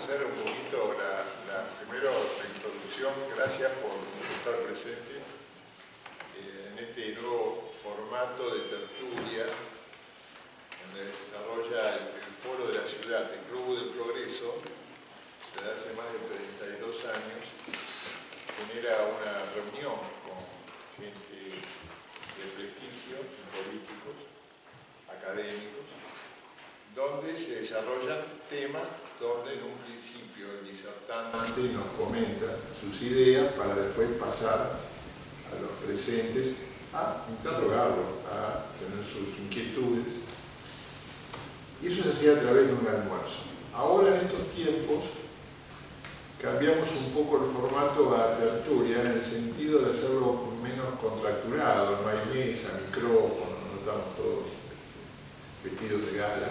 hacer un poquito primero la introducción. Gracias por estar presente en este nuevo formato de tertulia donde se desarrolla el Foro de la Ciudad, el Club del Progreso, desde hace más de 32 años. Genera una reunión con gente de prestigio, políticos, académicos, donde se desarrollan temas donde en un principio el disertante nos comenta sus ideas para después pasar a los presentes a interrogarlo, a tener sus inquietudes. Y eso se hacía a través de un almuerzo. Ahora en estos tiempos cambiamos un poco el formato a tertulia en el sentido de hacerlo menos contracturado, no hay mesa, micrófono, no estamos todos vestidos de gala.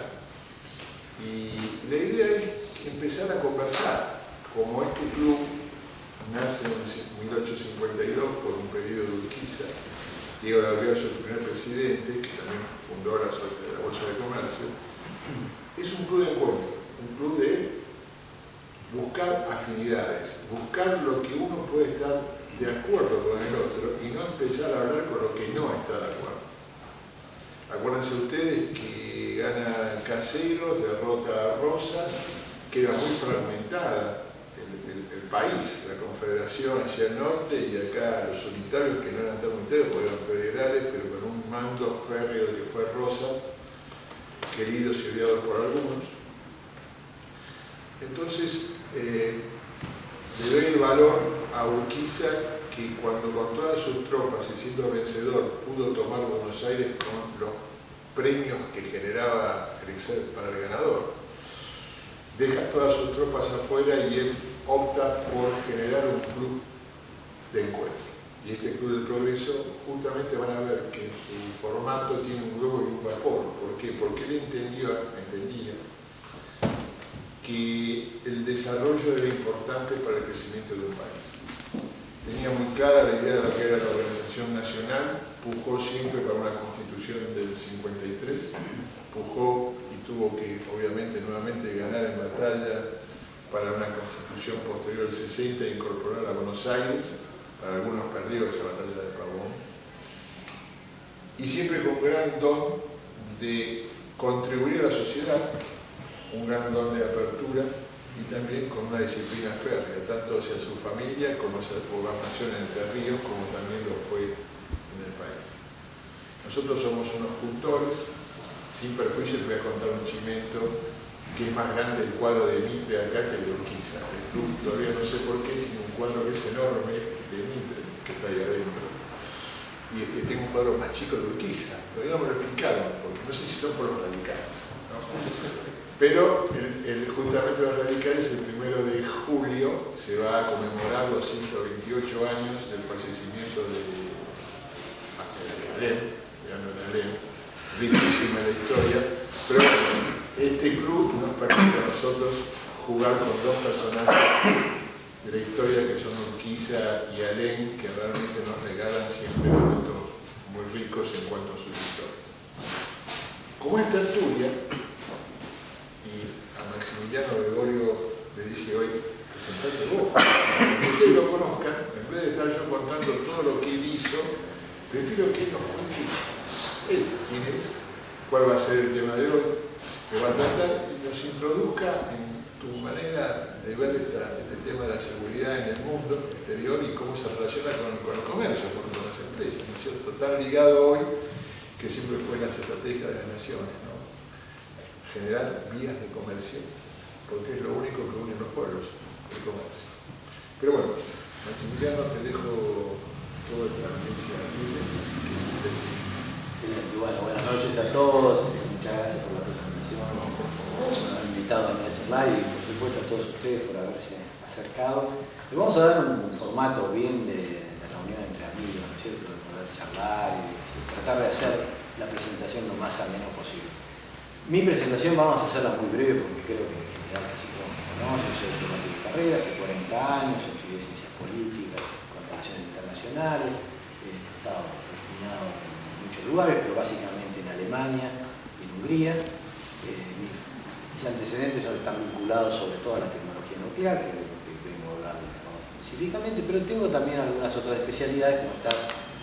Y la idea es empezar a conversar, como este club nace en 1852 por un pedido de Urquiza. Diego de Arriaga, su primer presidente, que también fundó la Bolsa de Comercio. Es un club de encuentro, un club de buscar afinidades, buscar lo que uno puede estar de acuerdo con el otro y no empezar a hablar con lo que no está de acuerdo. Acuérdense ustedes que gana Caseros, derrota a Rosas, queda muy fragmentada el país, la confederación hacia el norte y acá los unitarios que no eran tan unitarios, porque eran federales, pero con un mando férreo de que fue Rosas, queridos y odiados por algunos. Entonces, le doy el valor a Urquiza, que cuando con todas sus tropas y siendo vencedor pudo tomar Buenos Aires con los premios que generaba para el ganador, deja todas sus tropas afuera y él opta por generar un club de encuentro. Y este Club del Progreso justamente van a ver que en su formato tiene un globo y un vapor. ¿Por qué? Porque él entendía que el desarrollo era importante para el crecimiento de un país. Tenía muy clara la idea de lo que era la organización nacional, pujó siempre para una constitución del 53, pujó y tuvo que, obviamente, nuevamente ganar en batalla para una constitución posterior al 60 e incorporar a Buenos Aires. Para algunos perdió esa batalla de Pavón. Y siempre con gran don de contribuir a la sociedad, un gran don de apertura y también con una disciplina férrea, tanto hacia su familia como hacia su gobernación en Entre Ríos, como también lo fue en el país. Nosotros somos unos cultores, sin perjuicio les voy a contar un chimento que es más grande el cuadro de Mitre acá que el de Urquiza. El club todavía no sé por qué tiene un cuadro que es enorme de Mitre, que está ahí adentro. Y tengo un cuadro más chico de Urquiza, todavía no me lo explicaron, porque no sé si son por los radicales, ¿no? Pero justamente los radicales, el 1 de julio, se va a conmemorar los 128 años del fallecimiento de Alem, riquísima la historia, pero este club nos permite a nosotros jugar con dos personajes de la historia que son Urquiza y Alem, que realmente nos regalan siempre momentos muy ricos en cuanto a sus historias. Como es tertulia, y a Maximiliano Gregorio le dije hoy, presentate vos, para que ustedes lo conozcan, en vez de estar yo contando todo lo que él hizo, prefiero que él nos cuente él quién es, cuál va a ser el tema de hoy, que va a tratar y nos introduzca en tu manera de ver este tema de la seguridad en el mundo exterior y cómo se relaciona con el comercio, con las empresas, ¿no es cierto? Tan ligado hoy que siempre fue las estrategias de las naciones, ¿no? Generar vías de comercio, porque es lo único que une los pueblos, el comercio. Pero bueno, Maximiliano, te dejo toda esta audiencia libre, así que te escucho. Excelente, bueno, buenas noches a todos, muchas gracias por la presentación, por haber invitado a mí a charlar y por supuesto a todos ustedes por haberse acercado. Le vamos a dar un formato bien de reunión entre amigos, ¿no es cierto?, de poder charlar y tratar de hacer la presentación lo más ameno posible. Mi presentación vamos a hacerla muy breve porque creo que en general casi todos me conocen. Soy diplomático de carrera, hace 40 años, estudié ciencias políticas con relaciones internacionales, he estado destinado en muchos lugares, pero básicamente en Alemania y en Hungría. Mis antecedentes están vinculados sobre todo a la tecnología nuclear, que es lo que vengo a hablar específicamente, pero tengo también algunas otras especialidades, como estar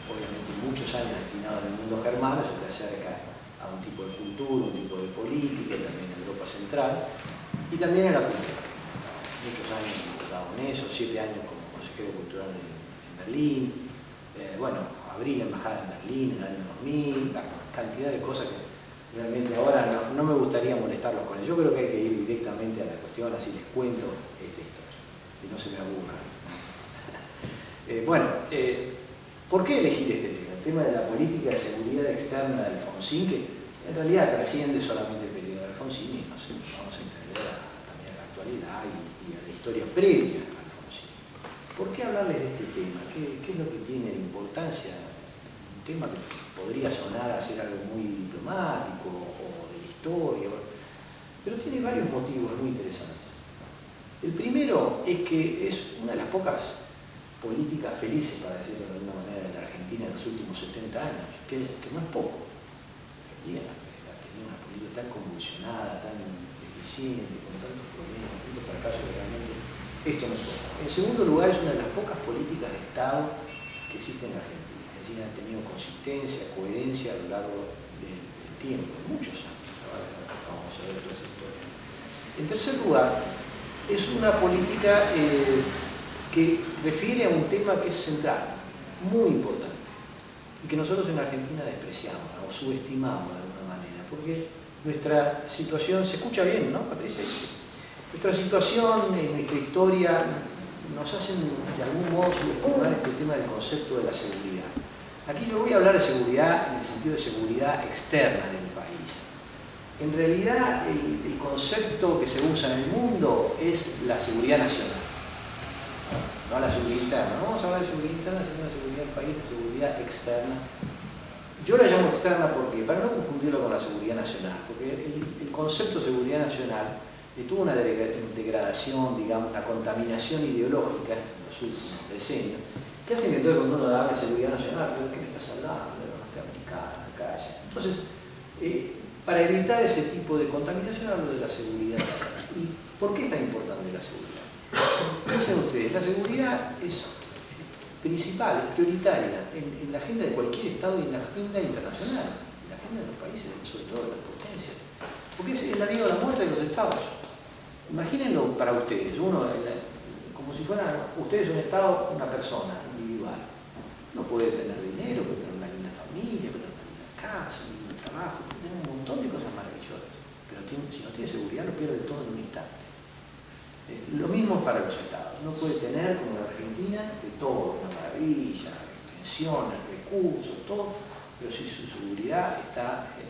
obviamente muchos años destinado en el mundo germano, eso te acerca a un tipo de cultura, un tipo de política, también en Europa Central, y también en la cultura. Muchos años involucrado en eso, 7 años como consejero cultural en Berlín, bueno, abrí la embajada en Berlín en el año 2000, la cantidad de cosas que realmente ahora no me gustaría molestarlos con ello. Yo creo que hay que ir directamente a la cuestión, así les cuento esta historia, y no se me aburran. Bueno, ¿por qué elegir este tema? El tema de la política de seguridad externa de Alfonsín, que en realidad trasciende solamente el periodo de Alfonsín, y nos vamos a entender también a la actualidad y a la historia previa a Alfonsín. ¿Por qué hablarles de este tema? ¿Qué es lo que tiene de importancia? Un tema que podría sonar a ser algo muy diplomático o de la historia, pero tiene varios motivos muy interesantes. El primero es que es una de las pocas políticas felices, para decirlo de alguna manera, de la Argentina en los últimos 70 años, que no es poco. Argentina ha tenido una política tan convulsionada, tan deficiente, con tantos problemas, tantos fracasos, que realmente esto no es poco. En segundo lugar, es una de las pocas políticas de Estado que existen en Argentina. Es decir, han tenido consistencia, coherencia a lo largo del tiempo, muchos años. Ahora vamos a ver otras historias. En tercer lugar, es una política que refiere a un tema que es central, muy importante, y que nosotros en Argentina despreciamos o subestimamos de alguna manera, porque nuestra situación, se escucha bien, ¿no, Patricia? Nuestra situación, nuestra historia, nos hacen de algún modo subestimar este tema del concepto de la seguridad. Aquí yo voy a hablar de seguridad en el sentido de seguridad externa del país. En realidad, el concepto que se usa en el mundo es la seguridad nacional. No la seguridad interna. No vamos a hablar de seguridad interna, sino de seguridad del país, de seguridad externa. Yo la llamo externa porque, para no confundirlo con la seguridad nacional, porque el concepto de seguridad nacional tuvo una degradación, digamos, una contaminación ideológica en los últimos decenios, que hacen que todo el mundo habla de seguridad nacional, pero ¿qué me estás hablando? De la norteamericana, calle. Entonces, para evitar ese tipo de contaminación hablo de la seguridad externa. ¿Y por qué es tan importante la seguridad? Piensen ustedes, la seguridad es principal, es prioritaria en la agenda de cualquier Estado y en la agenda internacional, en la agenda de los países, sobre todo de las potencias. Porque es la vida o la muerte de los Estados. Imagínenlo para ustedes, como si fueran ustedes un Estado, una persona individual. No puede tener dinero, puede tener una linda familia, puede tener una linda casa, un lindo trabajo, puede tener un montón de cosas maravillosas. Pero si no tiene seguridad, lo pierde todo en un instante. Lo mismo para los Estados. No puede tener, como la Argentina, de todo, una maravilla, extensiones, recursos, todo, pero si su seguridad está en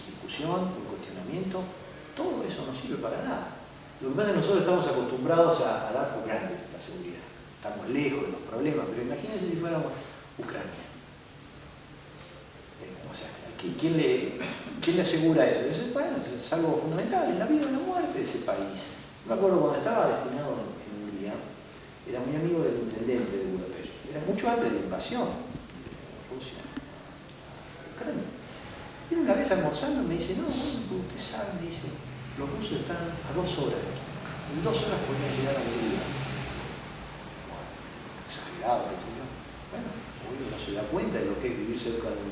discusión, en cuestionamiento, todo eso no sirve para nada. Lo que pasa es que nosotros estamos acostumbrados a dar por grande la seguridad. Estamos lejos de los problemas, pero imagínense si fuéramos Ucrania. O sea, ¿quién le asegura eso? Bueno, es algo fundamental, es la vida o la muerte de ese país. Me acuerdo cuando estaba destinado en Hungría, era muy amigo del intendente de Budapest. Era mucho antes de la invasión de Rusia a Ucrania. Y una vez almorzando me dice, no, usted sabe, me dice, los rusos están a 2 horas de aquí. En 2 horas podrían llegar a Hungría. Bueno, exagerado, el señor. Bueno, obvio no se da cuenta de lo que es vivir cerca de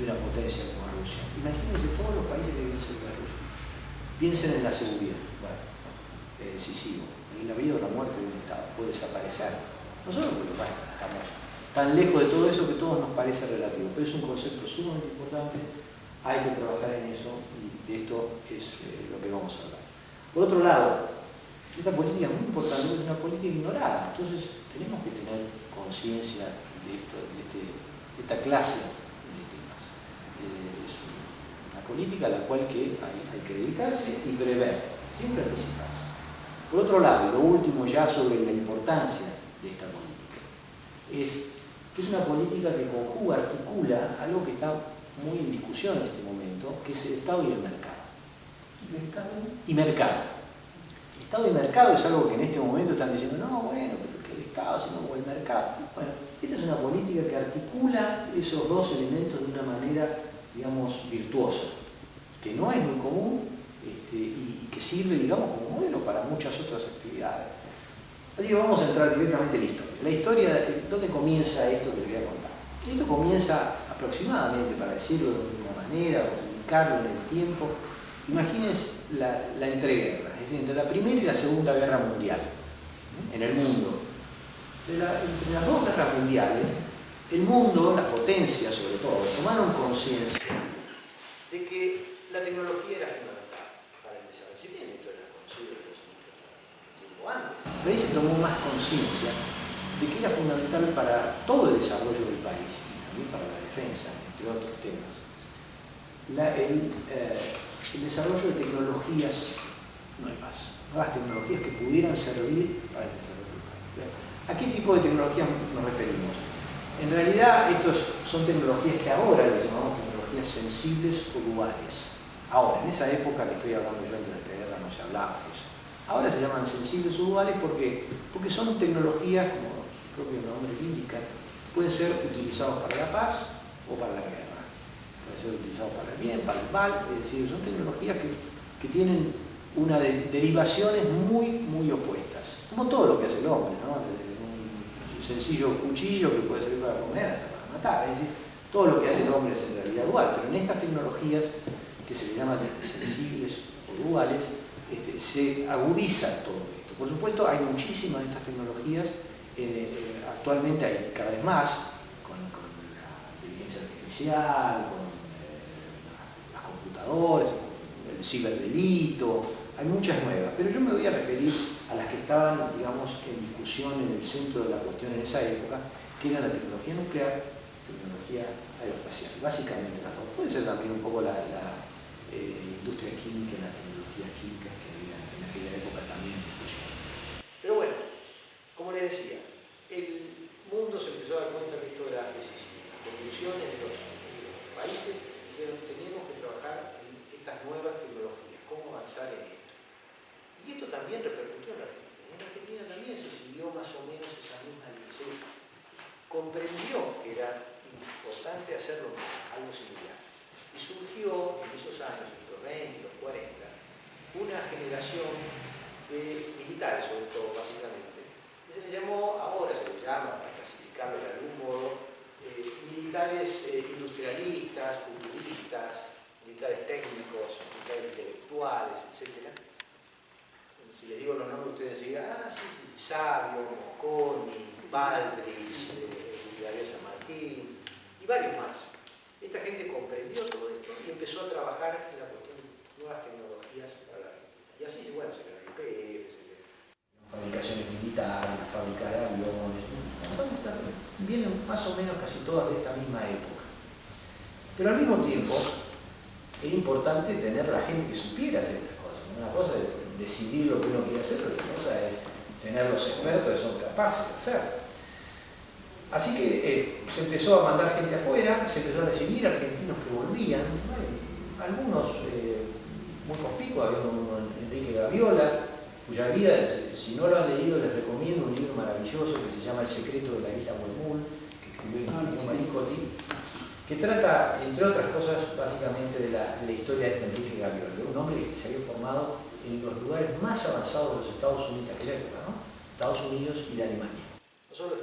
una potencia como Rusia. Imagínense todos los países que viven cerca de Rusia. Piensen en la seguridad. Bueno, es decisivo. En la vida o la muerte de un Estado puede desaparecer. Nosotros, bueno, estamos tan lejos de todo eso que todo nos parece relativo, pero es un concepto sumamente importante. Hay que trabajar en eso y de esto es lo que vamos a hablar. Por otro lado, esta política es muy importante, es una política ignorada. Entonces, tenemos que tener conciencia de esta clase de temas. Es una política a la cual hay que dedicarse y prever, siempre anticiparse. Por otro lado, lo último ya sobre la importancia de esta política, es que es una política que conjuga, articula algo que está muy en discusión en este momento, que es el Estado y el mercado. Estado y mercado. Estado y mercado es algo que en este momento están diciendo, no, bueno, pero que el Estado, sino como el mercado. Bueno, esta es una política que articula esos dos elementos de una manera, digamos, virtuosa, que no es muy común y que sirve, digamos, como modelo para muchas otras actividades. Así que vamos a entrar directamente en la historia. La historia, ¿dónde comienza esto que les voy a contar? Esto comienza aproximadamente, para decirlo de una manera, o ubicarlo en el tiempo. Imagínense la entreguerra, es decir, entre la Primera y la Segunda Guerra Mundial, en el mundo. Entre las dos guerras mundiales, el mundo, las potencias sobre todo, tomaron conciencia de que la tecnología era fundamental para el desarrollo. Si bien esto era conocido desde hace mucho tiempo antes, pero ahí se tomó más conciencia de que era fundamental para todo el desarrollo del país, y también para la defensa, entre otros temas, el desarrollo de tecnologías nuevas tecnologías que pudieran servir para el desarrollo del país. ¿A qué tipo de tecnologías nos referimos? En realidad, estas son tecnologías que ahora les llamamos tecnologías sensibles o duales. Ahora, en esa época que estoy hablando yo entre la guerra no se hablaba de eso. Ahora se llaman sensibles o duales porque son tecnologías, como su propio nombre lo indica, pueden ser utilizados para la paz o para la guerra. Pueden ser utilizados para el bien, para el mal, es decir, son tecnologías que tienen derivaciones muy opuestas. Como todo lo que hace el hombre, ¿no? Sencillo cuchillo que puede servir para comer hasta para matar, es decir, todo lo que hace el hombre es en realidad dual, pero en estas tecnologías que se le llaman sensibles o duales, se agudiza todo esto. Por supuesto, hay muchísimas de estas tecnologías, actualmente hay cada vez más, con la inteligencia artificial, con las computadoras, el ciberdelito, hay muchas nuevas, pero yo me voy a referir a las que estaban, digamos, en discusión en el centro de la cuestión en esa época, que era la tecnología nuclear, tecnología aeroespacial, básicamente las dos. Puede ser también un poco la industria química y la tecnología química que había en aquella época también en discusión. Pero bueno, como les decía, el mundo se empezó a dar cuenta que esto era decisivo. Las conclusiones de los países dijeron, tenemos que trabajar en estas nuevas tecnologías, cómo avanzar en esto. Y esto también repercutió en la Argentina. En la Argentina también se siguió más o menos esa misma línea. Se comprendió que era importante hacerlo algo similar. Y surgió en esos años, en los 20 y los 40, una generación de militares, sobre todo, básicamente, que se les llamó, ahora se les llama, para clasificarlo de algún modo, militares industrialistas, futuristas, militares técnicos, militares intelectuales, etc. Si les digo los nombres, ustedes dirán, sí, Sabio, Mosconi, Baldrich, Darío San Martín y varios más. Esta gente comprendió todo esto y empezó a trabajar en la cuestión de nuevas tecnologías para la Argentina. Y así, bueno, se creó el IPF, se creó fabricaciones militares, fábricas de aviones, vienen más o menos casi todas de esta misma época. Pero al mismo tiempo, era importante tener la gente que supiera hacer estas cosas. Una cosa es decidir lo que uno quiere hacer, pero otra cosa es tener los expertos que son capaces de hacerlo. Así que se empezó a mandar gente afuera, se empezó a recibir argentinos que volvían, algunos muy conspicuos, había uno, Enrique Gaviola, cuya vida, si no lo han leído, les recomiendo un libro maravilloso que se llama El secreto de la isla Huemul, que escribió Maricotti, que trata, entre otras cosas, básicamente de la historia de Enrique Gaviola, un hombre que se había formado en los lugares más avanzados de los Estados Unidos, de aquella época, ¿no? Estados Unidos y de Alemania. No solo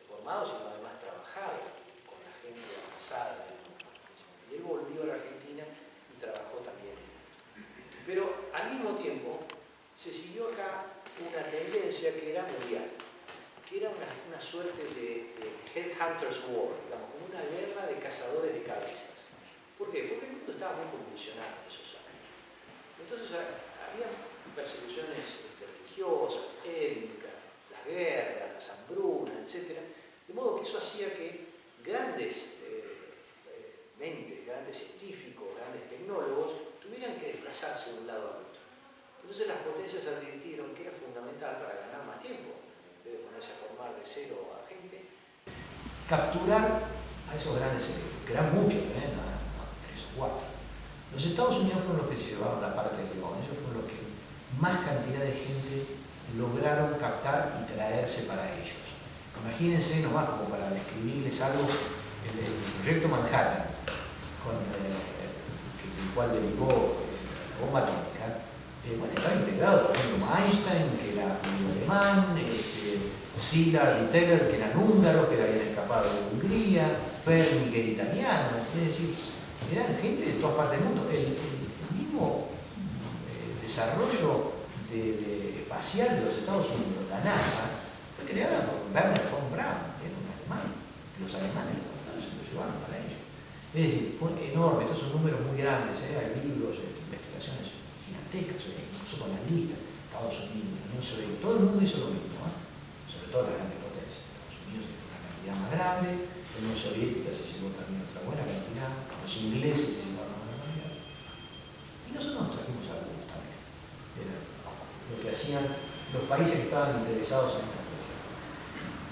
formado, sino además trabajado con la gente avanzada. Y él volvió a la Argentina y trabajó también en esto. Pero al mismo tiempo se siguió acá una tendencia que era mundial, que era una suerte de headhunters war, digamos, como una guerra de cazadores de cabezas. ¿Por qué? Porque el mundo estaba muy convulsionado en esos años. Entonces había persecuciones religiosas, étnicas, las guerras, las hambrunas, etc. De modo que eso hacía que grandes mentes, grandes científicos, grandes tecnólogos tuvieran que desplazarse de un lado al otro. Entonces las potencias advirtieron que era fundamental para ganar más tiempo, en vez de ponerse a formar de cero a gente, capturar a esos grandes cerebros, que eran muchos, no, 3 o 4. Los Estados Unidos fueron los que se llevaron la parte del león, ellos fueron los que más cantidad de gente lograron captar y traerse para ellos. Imagínense nomás, como para describirles algo, el proyecto Manhattan, el cual derivó la bomba atómica, bueno, estaba integrado, por ejemplo, Einstein, que era medio alemán, Szilard y Teller, que eran húngaros, que habían escapado de Hungría, Fermi, que era italiano, es decir, eran gente de todas partes del mundo. El mismo desarrollo espacial de los Estados Unidos, la NASA, fue creada por Werner von Braun, que era un alemán, que los alemanes se lo llevaron para ellos. Es decir, fue enorme, estos son números muy grandes, hay libros, investigaciones gigantescas, incluso con la lista, Estados Unidos, la Unión Soviética, todo el mundo hizo lo mismo, sobre todo las grandes potencias. Estados Unidos hizo una cantidad más grande, la Unión Soviética se llevó también otra buena cantidad, los ingleses se llevaron una cantidad. Y nosotros nos trajimos algo también. Era lo que hacían los países que estaban interesados en esta cuestión.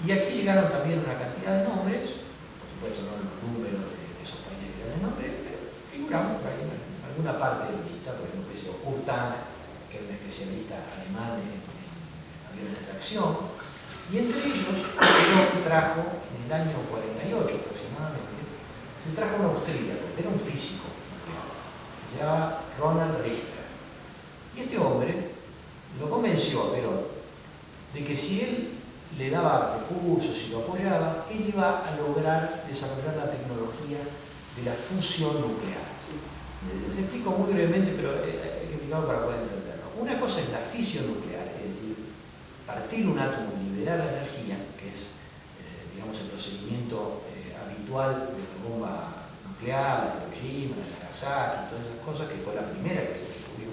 Y aquí llegaron también una cantidad de nombres, por supuesto no los números de esos países que dan el nombre, pero figuramos por ahí en alguna parte de la lista, por ejemplo, Kurt Tank, que era un especialista alemán en aviones de tracción, y entre ellos Perón trajo en el año 48 aproximadamente, se trajo un austríaco, era un físico, se llamaba Ronald Richter. Y este hombre lo convenció a Perón de que si él le daba recursos y lo apoyaba, él iba a lograr desarrollar la tecnología de la fusión nuclear. Les explico muy brevemente, pero hay que explicarlo para poder entenderlo. Una cosa es la fisión nuclear, es decir, partir un átomo y liberar la energía, que es digamos, el procedimiento habitual de la bomba nuclear, la de Hiroshima, la de Nagasaki, todas esas cosas, que fue la primera que se descubrió.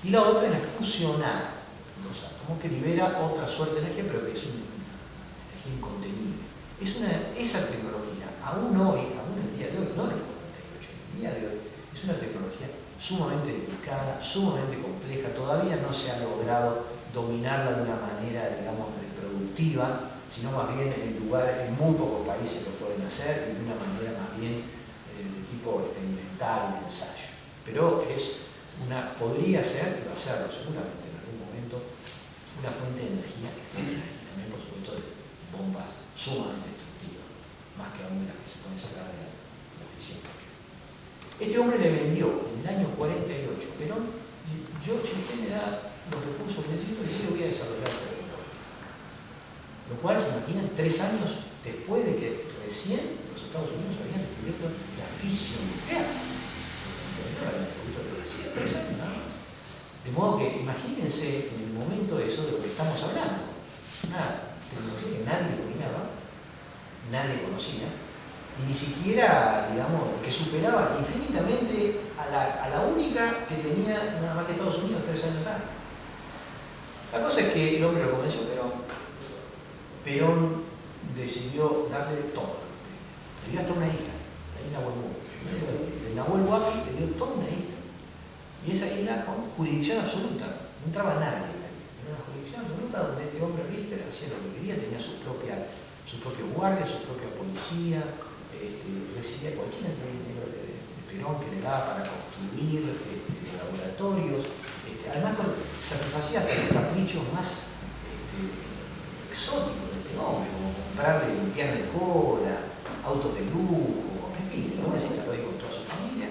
Y la otra es la fusionar los átomos, que libera otra suerte de energía, pero que es una energía incontenible. Esa tecnología, aún hoy, aún el día de hoy, no en el 48, el día de hoy, es una tecnología sumamente delicada, sumamente compleja, todavía no se ha logrado dominarla de una manera, digamos, productiva, sino más bien en muy pocos países lo pueden hacer y de una manera más bien de tipo experimental y de ensayo. Pero podría ser, y va a serlo seguramente en algún momento, una fuente de energía extraordinaria, también por supuesto de bombas sumamente destructivas, más que aún las que se pueden sacar de la fisión. Este hombre le vendió en el año 48, pero si usted me da los recursos que necesito, yo le voy a desarrollar tecnología. Lo cual, se imaginan, 3 años después de que recién los Estados Unidos habían descubierto la fisión nuclear. 3 años nada más. De modo que imagínense en el momento de eso de lo que estamos hablando. Una tecnología que nadie dominaba, nadie conocía, y ni siquiera, digamos, que superaba infinitamente a la única que tenía nada más que Estados Unidos 3 años antes. La cosa es que el hombre lo convenció, pero Perón decidió darle todo. Le dio hasta una isla, la isla Nahuel Huapi. El Nahuel Huapi le dio toda una isla. Y esa isla con jurisdicción absoluta, no entraba nadie en la isla. Era una jurisdicción absoluta donde este hombre Richter hacía lo que quería, tenía su propio guardia, su propia policía, recibía cualquier dinero de Perón que le daba para construir laboratorios, además satisfacía hasta los caprichos más exóticos de este hombre, como comprarle pierna de cola, autos de lujo, en fin, el hombre se instaló ahí con toda su familia,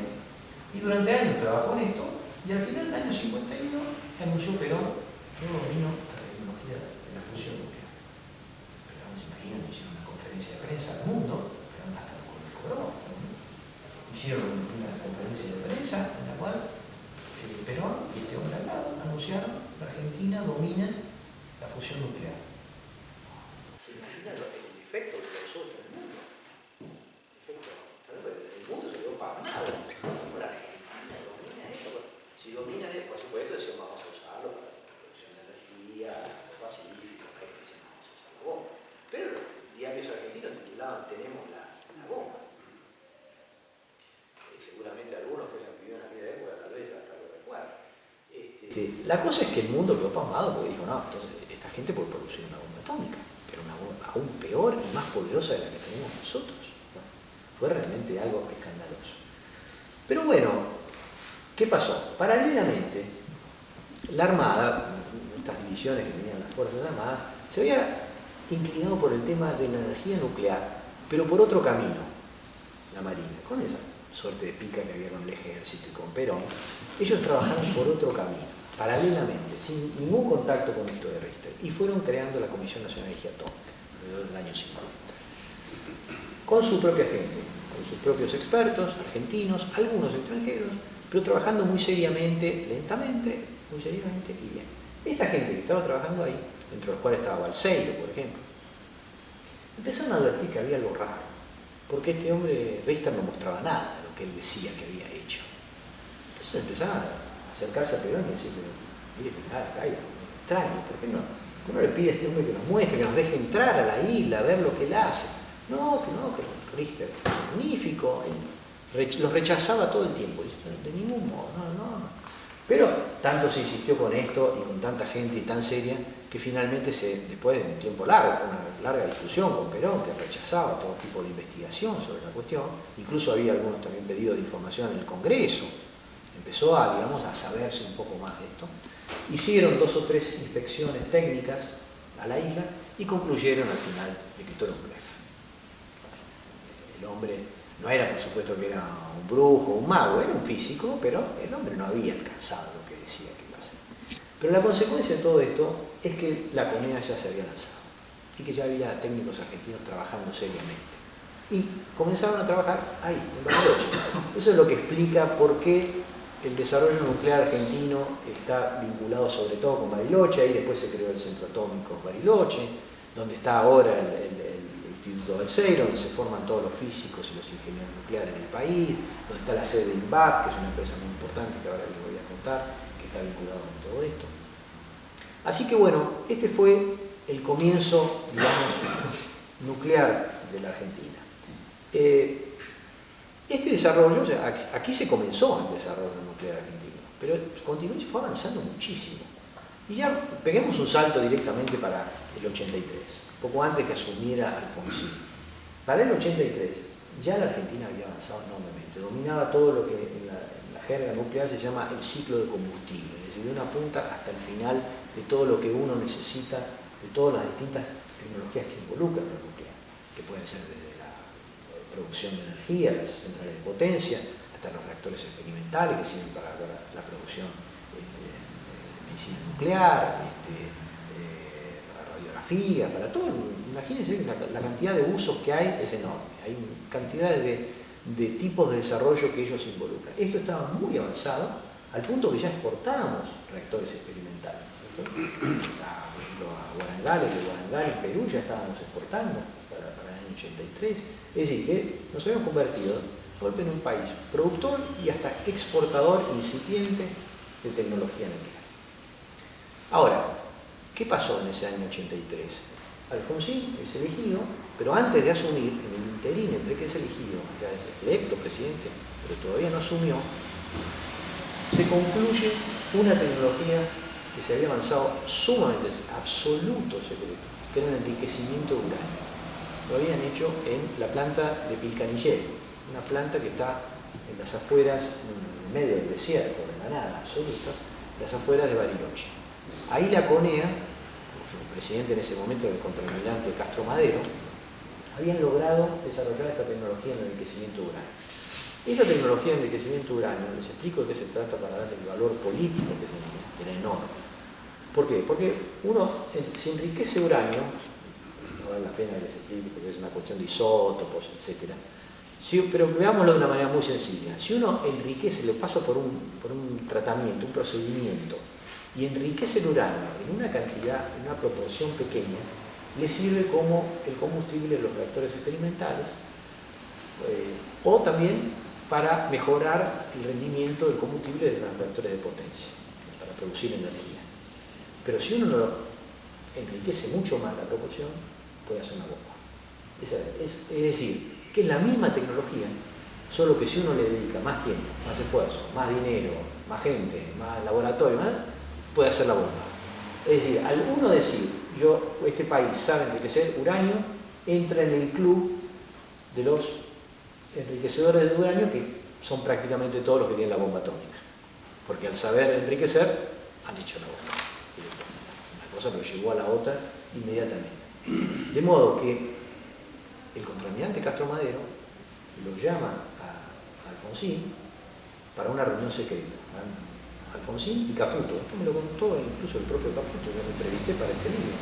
y durante años trabajó en esto, y al final del año 51 anunció Perón: yo domino la tecnología de la fusión nuclear. Perón, se imaginan, hicieron una conferencia de prensa al mundo, Perón hasta lo cobró, hicieron una conferencia de prensa en la cual Perón y este hombre al lado anunciaron que Argentina domina la fusión nuclear. ¿Se imaginan el efecto que causó en el mundo? El mundo se quedó pasmado. Ahora Argentina domina esto. Si dominan esto, por supuesto, decían vamos a usarlo para la producción de energía, los pacíficos, dicen vamos a usar la bomba. Pero los diarios argentinos titulaban tenemos la bomba. Seguramente algunos que hayan vivido en aquella época tal vez hasta lo recuerdan. La cosa es que el mundo quedó pasmado porque dijo, no, entonces esta gente puede producir una bomba atómica, pero una bomba aún peor y más poderosa de la que tenemos nosotros. Bueno, fue realmente algo escandaloso. Pero bueno, ¿qué pasó? Paralelamente, la Armada, estas divisiones que tenían las Fuerzas Armadas, se había inclinado por el tema de la energía nuclear, pero por otro camino, la Marina, con esa suerte de pica que había con el ejército y con Perón, ellos trabajaron por otro camino. paralelamente, sin ningún contacto con esto de Richter, y fueron creando la Comisión Nacional de Energía Atómica, alrededor del año 50, con su propia gente, con sus propios expertos, argentinos, algunos extranjeros, pero trabajando muy seriamente, lentamente, muy seriamente y bien. Esta gente que estaba trabajando ahí, entre los cuales estaba Balseiro, por ejemplo, empezaron a advertir que había algo raro, porque este hombre, Richter, no mostraba nada de lo que él decía que había hecho. Entonces empezaron a acercarse a Perón y decirle, mire, hay algo extraño, ¿por qué no le pide a este hombre que nos muestre, que nos deje entrar a la isla, a ver lo que él hace? No, que Richter es magnífico, los rechazaba todo el tiempo, de ningún modo, no. Pero tanto se insistió con esto y con tanta gente y tan seria que finalmente, después de un tiempo largo, una larga discusión con Perón, que rechazaba todo tipo de investigación sobre la cuestión, incluso había algunos también pedidos de información en el Congreso, empezó a saberse un poco más de esto. Hicieron 2 o 3 inspecciones técnicas a la isla y concluyeron al final de que todo era un blef. El hombre no era, por supuesto, que era un brujo, un mago, era un físico, pero el hombre no había alcanzado lo que decía que iba a hacer. Pero la consecuencia de todo esto es que la CONEA ya se había lanzado y que ya había técnicos argentinos trabajando seriamente. Y comenzaron a trabajar ahí, en Bariloche. Eso es lo que explica por qué el desarrollo nuclear argentino está vinculado sobre todo con Bariloche. Ahí después se creó el Centro Atómico Bariloche, donde está ahora el Instituto Balseiro, donde se forman todos los físicos y los ingenieros nucleares del país, donde está la sede de INVAP, que es una empresa muy importante que ahora les voy a contar, que está vinculado con todo esto. Así que bueno, este fue el comienzo, digamos, nuclear de la Argentina. Este desarrollo, o sea, aquí se comenzó el desarrollo nuclear argentino, pero continuó y fue avanzando muchísimo. Y ya peguemos un salto directamente para el 83, poco antes que asumiera Alfonsín. Para el 83 ya la Argentina había avanzado enormemente, dominaba todo lo que en la jerga nuclear se llama el ciclo de combustible, es decir, de una punta hasta el final de todo lo que uno necesita, de todas las distintas tecnologías que involucran lo nuclear, que pueden ser desde la producción de energía, las centrales de potencia, hasta los reactores experimentales que sirven para la producción de medicina nuclear, para radiografía, para todo. Imagínense la cantidad de usos que hay es enorme. Hay cantidades de tipos de desarrollo que ellos involucran. Esto estaba muy avanzado al punto que ya exportábamos reactores experimentales. Por ejemplo, a Guarangales, en Perú ya estábamos exportando para el año 83. Es decir, que nos habíamos convertido de golpe en un país productor y hasta exportador incipiente de tecnología nuclear. Ahora, ¿qué pasó en ese año 83? Alfonsín es elegido, pero antes de asumir, en el interín entre que es elegido, ya es electo presidente, pero todavía no asumió, se concluye una tecnología que se había avanzado sumamente, absoluto secreto, que era el enriquecimiento de uranio. Lo habían hecho en la planta de Pilcanillero, una planta que está en las afueras, en medio del desierto, de la nada absoluta, las afueras de Bariloche. Ahí la CONEA, el presidente en ese momento del contraalmirante Castro Madero, habían logrado desarrollar esta tecnología de enriquecimiento de uranio. Esta tecnología de enriquecimiento de uranio, les explico de qué se trata para darle el valor político que tenía, era enorme. ¿Por qué? Porque uno se enriquece uranio, no vale la pena que les explique porque es una cuestión de isótopos, etc. Pero veámoslo de una manera muy sencilla. Si uno enriquece, le pasa por un tratamiento, un procedimiento, y enriquece el uranio en una cantidad, en una proporción pequeña, le sirve como el combustible de los reactores experimentales, o también para mejorar el rendimiento del combustible de los reactores de potencia, para producir energía. Pero si uno lo enriquece mucho más la proporción, puede hacer una bomba. Es decir, que es la misma tecnología, solo que si uno le dedica más tiempo, más esfuerzo, más dinero, más gente, más laboratorio, puede hacer la bomba. Es decir, al uno decir, este país sabe enriquecer uranio, entra en el club de los enriquecedores de uranio, que son prácticamente todos los que tienen la bomba atómica. Porque al saber enriquecer, han hecho la bomba. Una cosa que llevó a la otra inmediatamente. De modo que el contraalmirante Castro Madero lo llama a Alfonsín para una reunión secreta. Alfonsín y Caputo. Esto me lo contó incluso el propio Caputo, yo me entrevisté para este libro.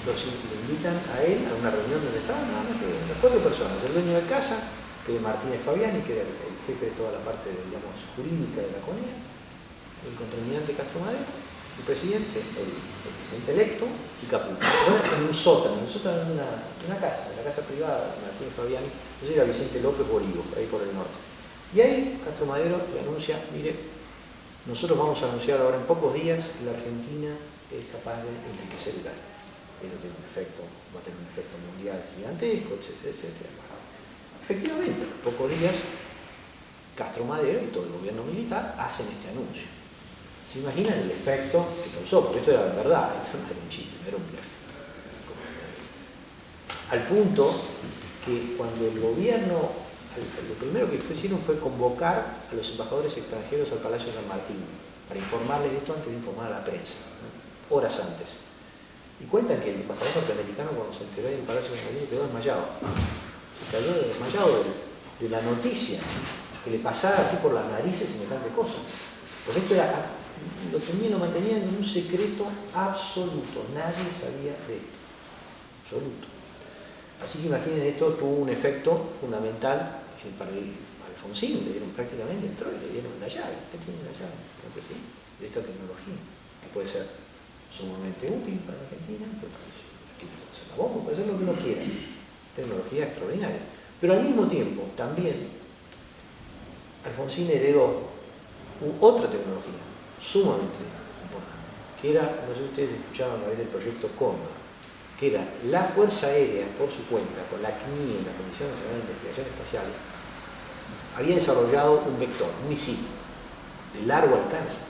Lo invitan a él a una reunión donde estaban nada más que las 4 personas, el dueño de casa, que es Martínez Fabiani, que era el jefe de toda la parte, digamos, jurídica de la CONEA, el contralmirante Castro Madero, el presidente, el presidente electo y Caputo. Bueno, en un sótano de una casa, en la casa privada de Martínez Fabiani, entonces era Vicente López Borigo, ahí por el norte. Y ahí Castro Madero le anuncia, mire, nosotros vamos a anunciar ahora en pocos días que la Argentina es capaz de enriquecer el aire. Eso tiene un efecto, va a tener un efecto mundial gigantesco, etcétera, etcétera. Efectivamente, en pocos días Castro Madero y todo el gobierno militar hacen este anuncio. ¿Se imaginan el efecto que causó? Porque esto era verdad, esto no era un chiste, no era un bluff. Al punto que cuando el gobierno, lo primero que hicieron fue convocar a los embajadores extranjeros al Palacio San Martín para informarles de esto antes de informar a la prensa, ¿no? Horas antes. Y cuentan que el embajador norteamericano, cuando se enteró del Palacio San Martín, quedó desmayado. Se cayó desmayado de la noticia, que le pasara así por las narices semejante cosa. Pues esto era, lo mantenían en un secreto absoluto, nadie sabía de esto, absoluto. Así que imaginen, esto tuvo un efecto fundamental para el Alfonsín, le dieron prácticamente, entró y le dieron la llave. ¿Qué tiene la llave? Creo que sí, de esta tecnología, que puede ser sumamente útil para la Argentina, puede ser la bomba, puede ser lo que uno quiera, tecnología extraordinaria. Pero al mismo tiempo, también, Alfonsín heredó otra tecnología sumamente importante, que era, no sé si ustedes escuchaban hablar del proyecto Cóndor, que era la Fuerza Aérea por su cuenta, con la CNI, la Comisión Nacional de Investigaciones Espaciales, había desarrollado un vector, un misil, de largo alcance,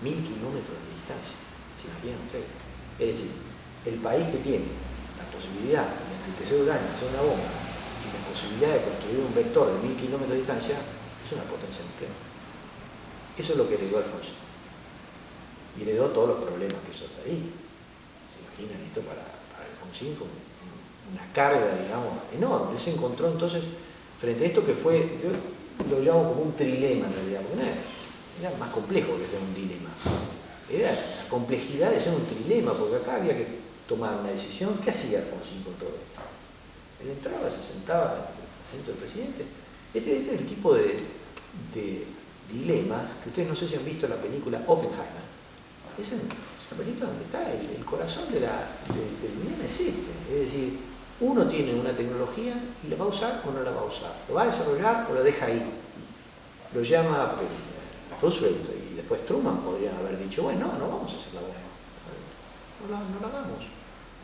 1000 kilómetros de distancia. ¿Se imaginan ustedes? Es decir, el país que tiene la posibilidad de enriquecer uranio, hacer una bomba, y la posibilidad de construir un vector de 1000 kilómetros de distancia, es una potencia nuclear. Eso es lo que heredó Alfonsín. Y heredó todos los problemas que eso traía. ¿Se imaginan esto para Alfonsín? Fue una carga, digamos, enorme. Él se encontró entonces frente a esto que fue, yo lo llamo como un trilema en realidad, porque era más complejo que ser un dilema. Era la complejidad de ser un trilema, porque acá había que tomar una decisión. ¿Qué hacía Alfonsín con todo esto? Él entraba, se sentaba en el asiento del presidente. Este es el tipo de dilemas que ustedes no sé si han visto la película Oppenheimer. Esa película donde está el corazón del dilema es este. Es decir, uno tiene una tecnología y la va a usar o no la va a usar. Lo va a desarrollar o la deja ahí. Lo llama Roosevelt y después Truman podrían haber dicho, bueno, no vamos a hacer la bomba. No la hagamos.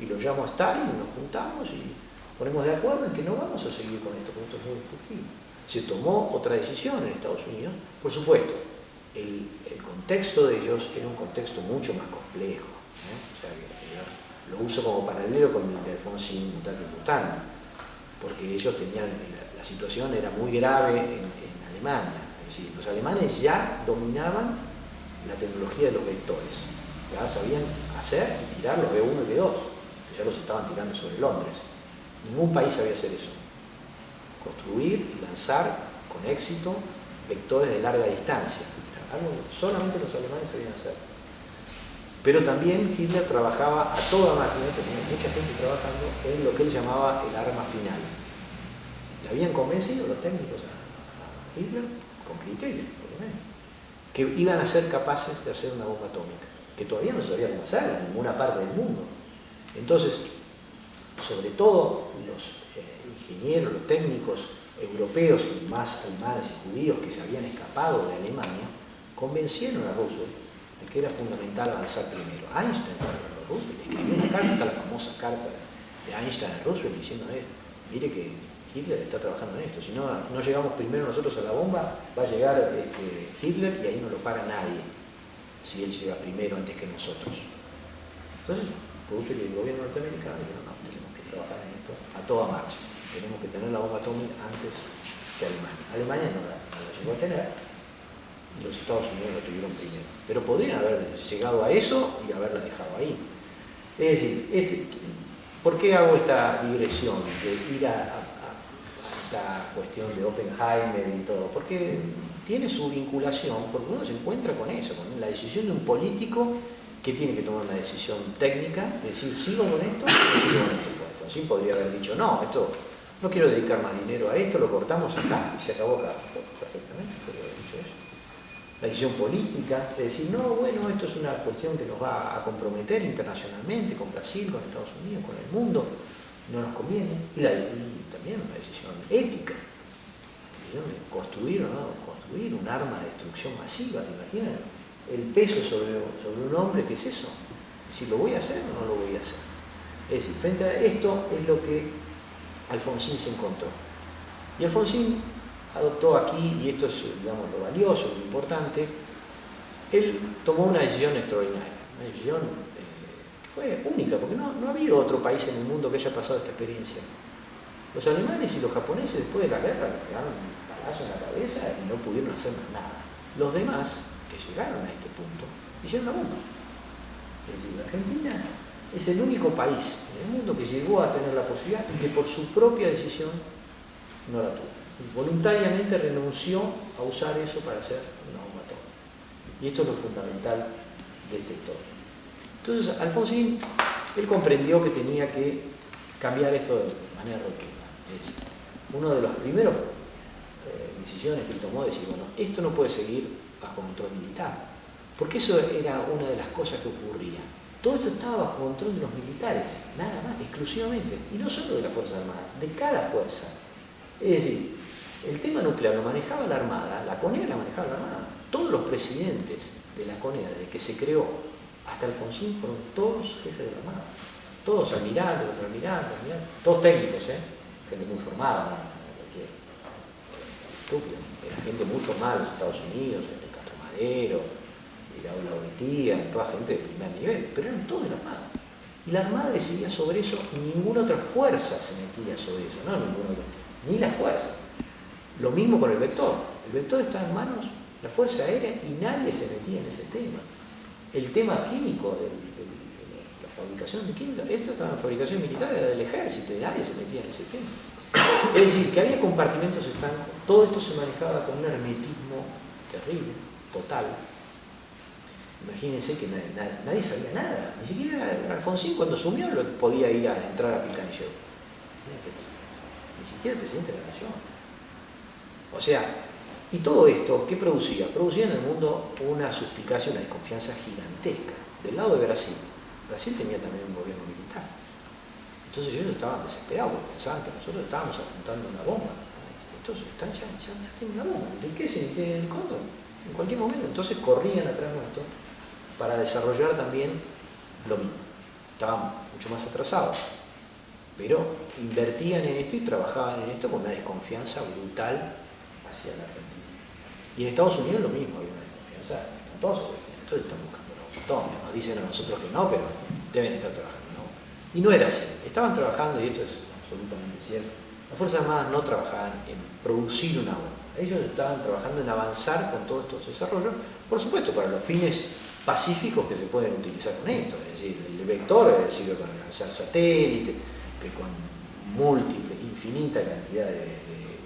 Y lo llamo a Stalin, nos juntamos y ponemos de acuerdo en que no vamos a seguir con esto es muy discutible. Se tomó otra decisión en Estados Unidos, por supuesto. El contexto de ellos era un contexto mucho más complejo, ¿no? O sea, lo uso como paralelo con el de Alfonsín Mutatis Mutandis, porque ellos tenían, la situación era muy grave en Alemania, es decir, los alemanes ya dominaban la tecnología de los vectores, ya sabían hacer y tirar los B1 y B2, que ya los estaban tirando sobre Londres. Ningún país sabía hacer eso, construir y lanzar con éxito vectores de larga distancia, algo que solamente los alemanes sabían hacer. Pero también Hitler trabajaba a toda máquina, tenía mucha gente trabajando en lo que él llamaba el arma final. Le habían convencido los técnicos a Hitler, con criterio, por lo menos, que iban a ser capaces de hacer una bomba atómica, que todavía no se sabía cómo hacer en ninguna parte del mundo. Entonces, sobre todo los ingenieros, los técnicos europeos y más alemanes y judíos que se habían escapado de Alemania, convencieron a Roosevelt de que era fundamental avanzar primero. Einstein, Roosevelt, escribió una carta, la famosa carta de Einstein a Roosevelt, diciendo, mire que Hitler está trabajando en esto, si no llegamos primero nosotros a la bomba, va a llegar Hitler y ahí no lo para nadie, si él llega primero antes que nosotros. Entonces, Roosevelt y el gobierno norteamericano dijeron, no, tenemos que trabajar en esto a toda marcha, tenemos que tener la bomba atómica antes que Alemania. Alemania no la llegó a tener, y los Estados Unidos la tuvieron primero. Pero podrían haber llegado a eso y haberla dejado ahí. Es decir, ¿por qué hago esta digresión de ir a esta cuestión de Oppenheimer y todo? Porque tiene su vinculación, porque uno se encuentra con eso, con la decisión de un político que tiene que tomar una decisión técnica, de decir, sigo con esto, o sigo con esto. Pues Alfonsín podría haber dicho, no, esto, no quiero dedicar más dinero a esto, lo cortamos acá, y se acabó acá. Perfectamente, podría haber dicho eso. La decisión política, de decir, no, bueno, esto es una cuestión que nos va a comprometer internacionalmente, con Brasil, con Estados Unidos, con el mundo, no nos conviene. Y también una decisión ética, de construir o no construir un arma de destrucción masiva, ¿te imaginas? El peso sobre un hombre, ¿qué es eso? Si lo voy a hacer o no lo voy a hacer. Es decir, frente a esto es lo que Alfonsín se encontró. Y Alfonsín adoptó aquí, y esto es, digamos, lo valioso, lo importante, él tomó una decisión extraordinaria, una decisión que fue única, porque no ha habido otro país en el mundo que haya pasado esta experiencia. Los alemanes y los japoneses después de la guerra le pegaron un balazo en la cabeza y no pudieron hacer más nada. Los demás, que llegaron a este punto, hicieron la bomba. Es decir, Argentina es el único país en el mundo que llegó a tener la posibilidad y que por su propia decisión no la tuvo. Voluntariamente renunció a usar eso para hacer una bomba atómica. Y esto es lo fundamental de esta historia. Entonces, Alfonsín, él comprendió que tenía que cambiar esto de manera rotunda. Una de las primeras decisiones que él tomó es decir, bueno, esto no puede seguir bajo control militar, porque eso era una de las cosas que ocurría. Todo esto estaba bajo control de los militares, nada más, exclusivamente, y no solo de las Fuerzas Armadas, de cada fuerza. Es decir, el tema nuclear lo manejaba la Armada, la CONEA la manejaba la Armada. Todos los presidentes de la CONEA, desde que se creó hasta Alfonsín, fueron todos jefes de la Armada. Todos almirantes, todos técnicos, gente muy formada, ¿no? Estúpido. Era gente muy formada en los Estados Unidos, en Castro Madero, la Oretía, toda gente de primer nivel, pero eran todos de la Armada. Y la Armada decidía sobre eso y ninguna otra fuerza se metía sobre eso, no ninguna otra, ni la fuerza. Lo mismo con el vector. El vector estaba en manos de la Fuerza Aérea y nadie se metía en ese tema. El tema químico de la fabricación de química, esto estaba en la fabricación militar, era del ejército y nadie se metía en ese tema. Es decir, que había compartimentos estancos, todo esto se manejaba con un hermetismo terrible, total. Imagínense que nadie sabía nada, ni siquiera Alfonsín cuando asumió podía ir a entrar a Pilcanillero. Ni siquiera el presidente de la Nación. O sea, y todo esto, ¿qué producía? Producía en el mundo una suspicacia, una desconfianza gigantesca. Del lado de Brasil, Brasil tenía también un gobierno militar. Entonces ellos estaban desesperados porque pensaban que nosotros estábamos apuntando una bomba. Entonces ya tienen una bomba. ¿De qué se tiene el cóndor? En cualquier momento. Entonces corrían atrás nuestro para desarrollar también lo mismo. Estaban mucho más atrasados. Pero invertían en esto y trabajaban en esto con una desconfianza brutal hacia la Argentina. Y en Estados Unidos lo mismo, había una desconfianza. Todos están buscando los botones. Nos dicen a nosotros que no, pero deben estar trabajando. ¿No? Y no era así. Estaban trabajando, y esto es absolutamente cierto, las Fuerzas Armadas no trabajaban en producir una bomba. Ellos estaban trabajando en avanzar con todos estos desarrollos, por supuesto, para los fines pacíficos que se pueden utilizar con esto. Es decir, el vector sirve para lanzar satélites, que con múltiples, infinita cantidad de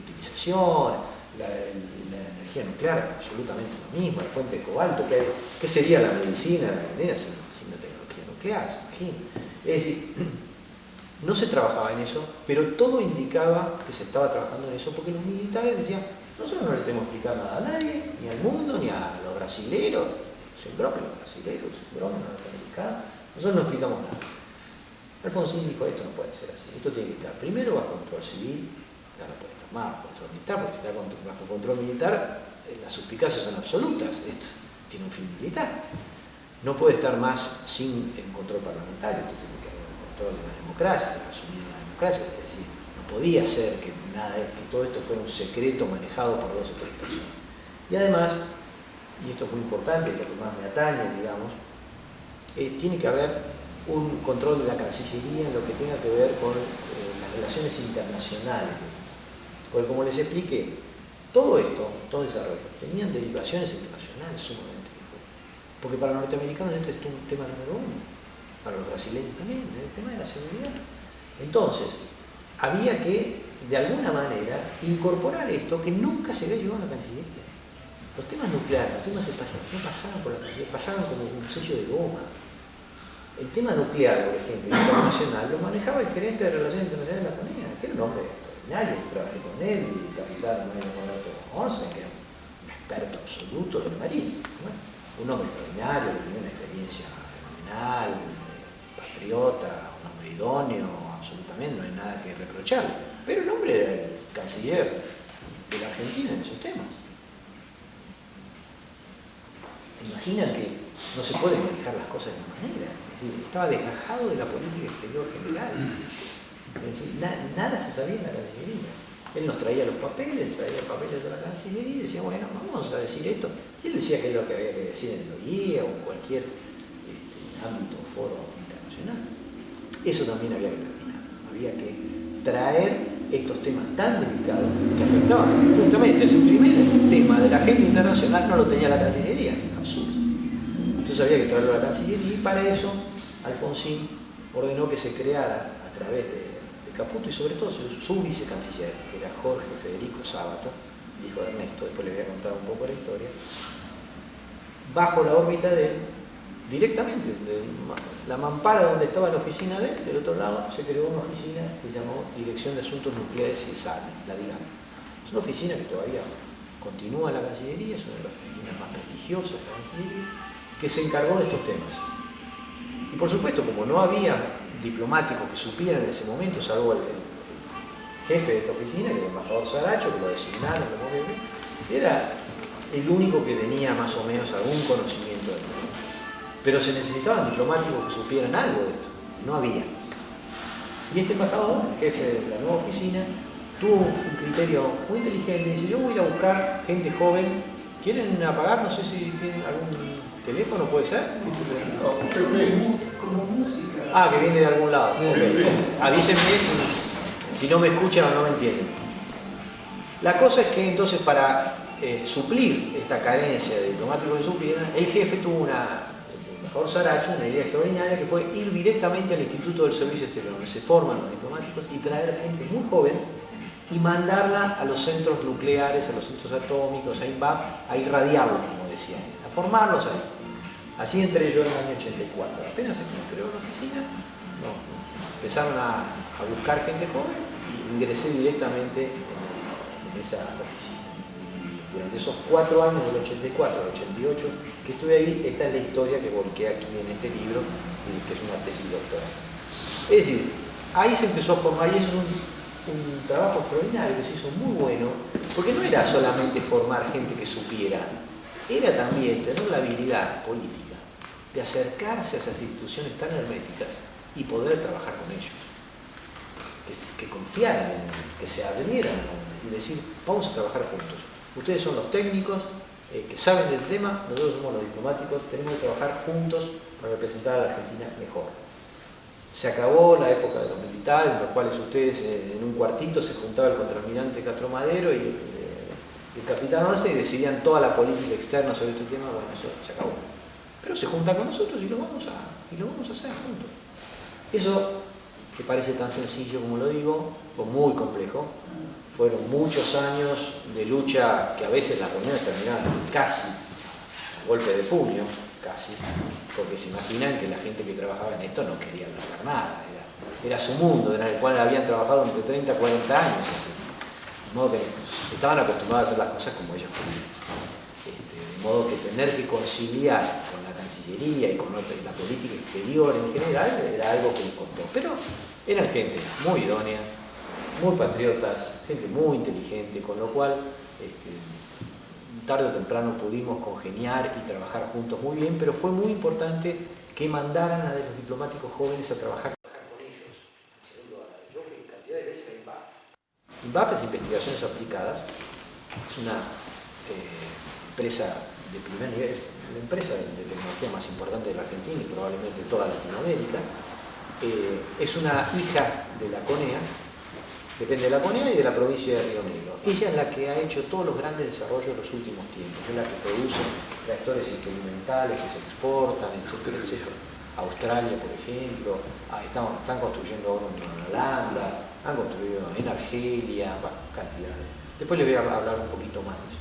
utilización, la energía nuclear, absolutamente lo mismo, la fuente de cobalto, ¿qué sería la medicina sin la tecnología nuclear? ¿Se imagina? Es decir, no se trabajaba en eso, pero todo indicaba que se estaba trabajando en eso, porque los militares decían, nosotros no le tenemos que explicar nada a nadie, ni al mundo, ni a los brasileros, sin broma, los brasileros, sin broma, los norteamericanos, nosotros no explicamos nada. Alfonsín dijo, esto no puede ser así, esto tiene que estar primero bajo control civil, ya no puede estar más bajo control militar, porque si está bajo control militar, las suspicacias son absolutas, esto tiene un fin militar. No puede estar más sin el control parlamentario, que tiene que haber un control de la democracia, de asumir la democracia, es decir, no podía ser que todo esto fuera un secreto manejado por 2 o 3 personas. Y además, y esto es muy importante, lo que más me atañe, digamos, tiene que haber un control de la Cancillería en lo que tenga que ver con las relaciones internacionales. Porque como les expliqué, todo esto, todo desarrollo, tenían derivaciones internacionales sumamente importantes. Porque para los norteamericanos este es un tema número 1, para los brasileños también, el tema de la seguridad. Entonces, había que, de alguna manera, incorporar esto que nunca se había llevado a la Cancillería. Los temas nucleares, los temas espaciales, no pasaban por la calle, pasaban como un sello de goma. El tema nuclear, por ejemplo, internacional, lo manejaba el gerente de Relaciones Internacionales de la CONEA, que era un hombre extraordinario, trabajé con él, y capitán Mario Morato Once, que era un experto absoluto del marino. ¿No? Un hombre extraordinario, que tenía una experiencia fenomenal, patriota, un hombre idóneo, absolutamente, no hay nada que reprocharle. Pero el hombre era el canciller de la Argentina en esos temas. ¿Se imaginan que no se pueden manejar las cosas de esa manera? Es decir, estaba desgajado de la política exterior general. Es decir, nada se sabía en la Cancillería. Él nos traía los papeles, traía papeles de la Cancillería y decía, bueno, vamos a decir esto. Y él decía que es lo que había que decir en el OIE o en cualquier ámbito o foro internacional. Eso también había que terminar. Había que traer estos temas tan delicados que afectaban justamente el primer tema de la agenda internacional no lo tenía la Cancillería. Absurdo. Entonces había que traerlo a la Cancillería y para eso Alfonsín ordenó que se creara a través de Caputo y sobre todo su vicecanciller, que era Jorge Federico Sábato, hijo de Ernesto, después le voy a contar un poco la historia, bajo la órbita de él, directamente, de la mampara donde estaba la oficina de él, del otro lado se creó una oficina que se llamó Dirección de Asuntos Nucleares y SANE, la DIGAN. Es una oficina que todavía continúa en la Cancillería, es una de las oficinas más prestigiosas de la Cancillería, que se encargó de estos temas. Y por supuesto, como no había diplomáticos que supieran en ese momento, salvo el jefe de esta oficina, que era el embajador Saracho, que lo designaron, era el único que tenía más o menos algún conocimiento de esto. Pero se necesitaban diplomáticos que supieran algo de esto. No había. Y este embajador, el jefe de la nueva oficina, tuvo un criterio muy inteligente y dice, yo voy a ir a buscar gente joven. ¿Quieren apagar? No sé si tienen algún teléfono, ¿puede ser? No, Como música. Ah, que viene de algún lado. Okay. Avísenme si no me escuchan o no me entienden. La cosa es que entonces para suplir esta carencia de diplomáticos que supieran, el jefe tuvo el embajador Saracho, una idea extraordinaria que fue ir directamente al Instituto del Servicio Exterior, donde se forman los diplomáticos, y traer gente muy joven y mandarla a los centros nucleares, a los centros atómicos, a INVAP, a irradiarlos, como decían, a formarlos ahí. Así entré yo en el año 84. Apenas se creó la oficina, empezaron a buscar gente joven y ingresé directamente en esa oficina. Durante esos 4 años, del 84 al 88, que estuve ahí, esta es la historia que volqué aquí en este libro, que es una tesis doctoral. Es decir, ahí se empezó a formar, y eso es un trabajo extraordinario que se hizo muy bueno, porque no era solamente formar gente que supiera, era también tener la habilidad política de acercarse a esas instituciones tan herméticas y poder trabajar con ellos, que confiaran en ellos, que se abrieran y decir, vamos a trabajar juntos. Ustedes son los técnicos que saben del tema, nosotros somos los diplomáticos, tenemos que trabajar juntos para representar a la Argentina mejor. Se acabó la época de los militares, en los cuales ustedes en un cuartito se juntaba el contraalmirante Castro Madero y el capitán Once y decidían toda la política externa sobre este tema. Bueno, eso se acabó. Pero se junta con nosotros y lo vamos a hacer juntos. Eso, que parece tan sencillo como lo digo, fue muy complejo. Fueron muchos años de lucha que a veces las reuniones terminaban casi a golpe de puño, casi, porque se imaginan que la gente que trabajaba en esto no quería hablar nada, era su mundo, en el cual habían trabajado entre 30 y 40 años, así. De modo que estaban acostumbrados a hacer las cosas como ellos querían. De modo que tener que conciliar con la Cancillería y con la política exterior en general era algo que les costó. Pero eran gente muy idónea, muy patriotas, gente muy inteligente, con lo cual tarde o temprano pudimos congeniar y trabajar juntos muy bien, pero fue muy importante que mandaran a los diplomáticos jóvenes a trabajar con ellos. Yo fui cantidad de veces a INVAP. INVAP es Investigaciones Aplicadas, es una empresa de primer nivel, la empresa de tecnología más importante de la Argentina y probablemente de toda Latinoamérica. Es una hija de la CONEA, depende de la CONEA y de la provincia de Río Negro. Ella es la que ha hecho todos los grandes desarrollos de los últimos tiempos, es la que produce reactores experimentales que se exportan, etcétera, etcétera. Australia, por ejemplo, están construyendo ahora uno en Holanda, han construido en Argelia, cantidades. Después les voy a hablar un poquito más de eso.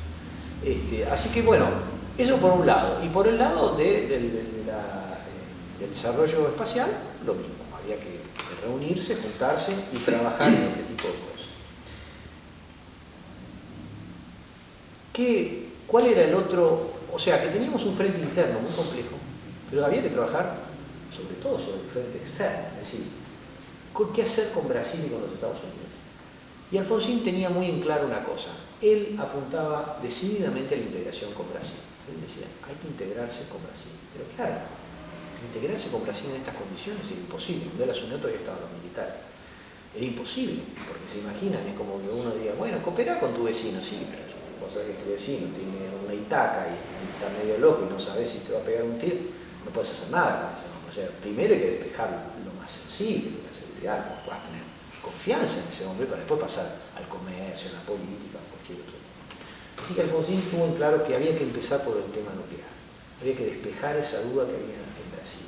Así que bueno, eso por un lado. Y por el lado del desarrollo espacial, lo mismo. Había que reunirse, juntarse y trabajar en este tipo de cosas. ¿Cuál era el otro? O sea, que teníamos un frente interno muy complejo, pero había que trabajar sobre todo sobre el frente externo, es decir, ¿qué hacer con Brasil y con los Estados Unidos? Y Alfonsín tenía muy en claro una cosa, él apuntaba decididamente a la integración con Brasil. Él decía, hay que integrarse con Brasil, pero claro, integrarse con Brasil en estas condiciones era imposible. Cuando él asumió todavía estaban los militares. Era imposible, porque se imaginan, es como que uno diga, bueno, coopera con tu vecino, sí, pero vos sabés que tu vecino tiene una Itaca y está medio loco y no sabés si te va a pegar un tiro, no puedes hacer nada con eso. O sea, primero hay que despejar lo más sensible, la seguridad, vos puedas tener confianza en ese hombre para después pasar al comercio, a la política, a cualquier otro. Así que Alfonsín tuvo en claro que había que empezar por el tema nuclear, había que despejar esa duda que había en Brasil.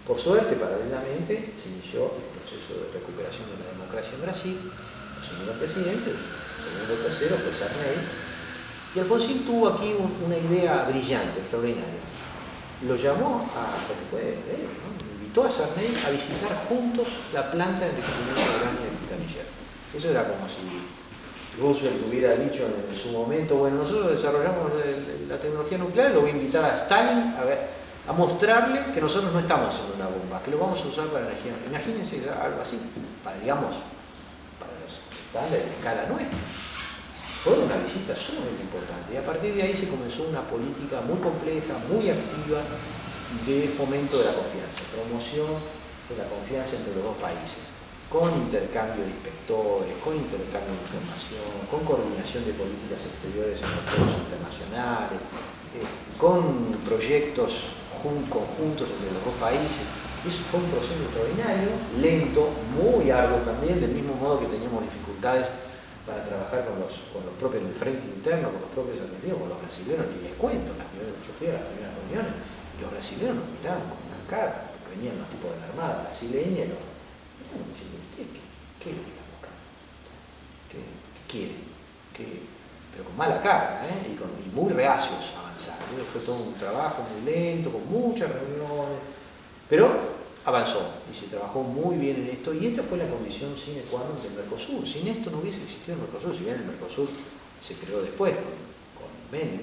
Por suerte, paralelamente, se inició el proceso de recuperación de la democracia en Brasil, asumió el presidente, el segundo o tercero fue Sarney, y Alfonsín tuvo aquí una idea brillante, extraordinaria. Lo llamó invitó a Sarney a visitar juntos la planta de enriquecimiento de uranio de Caniller. Eso era como si Roosevelt hubiera dicho en su momento, bueno, nosotros desarrollamos la tecnología nuclear, lo voy a invitar a Stalin a mostrarle que nosotros no estamos haciendo una bomba, que lo vamos a usar para energía. Imagínense algo así, para los estándares de escala nuestra. Fue una visita sumamente importante y a partir de ahí se comenzó una política muy compleja, muy activa de fomento de la confianza, promoción de la confianza entre los dos países, con intercambio de inspectores, con intercambio de información, con coordinación de políticas exteriores en los foros internacionales, con proyectos conjuntos entre los dos países. Eso fue un proceso extraordinario, lento, muy arduo también, del mismo modo que teníamos dificultades para trabajar con los propios del frente interno, con los propios argentinos, con los brasileños, y les cuento, yo fui a las primeras reuniones, y los brasileños nos miraban con una cara, porque venían los tipos de la armada brasileña, y nos miraban diciendo, ¿usted qué es lo que está buscando? ¿Qué quieren? Pero con mala cara, y muy reacios a avanzar. Fue todo un trabajo muy lento, con muchas reuniones, pero avanzó y se trabajó muy bien en esto, y esta fue la condición sine qua non del Mercosur. Sin esto no hubiese existido el Mercosur, si bien el Mercosur se creó después con Menem,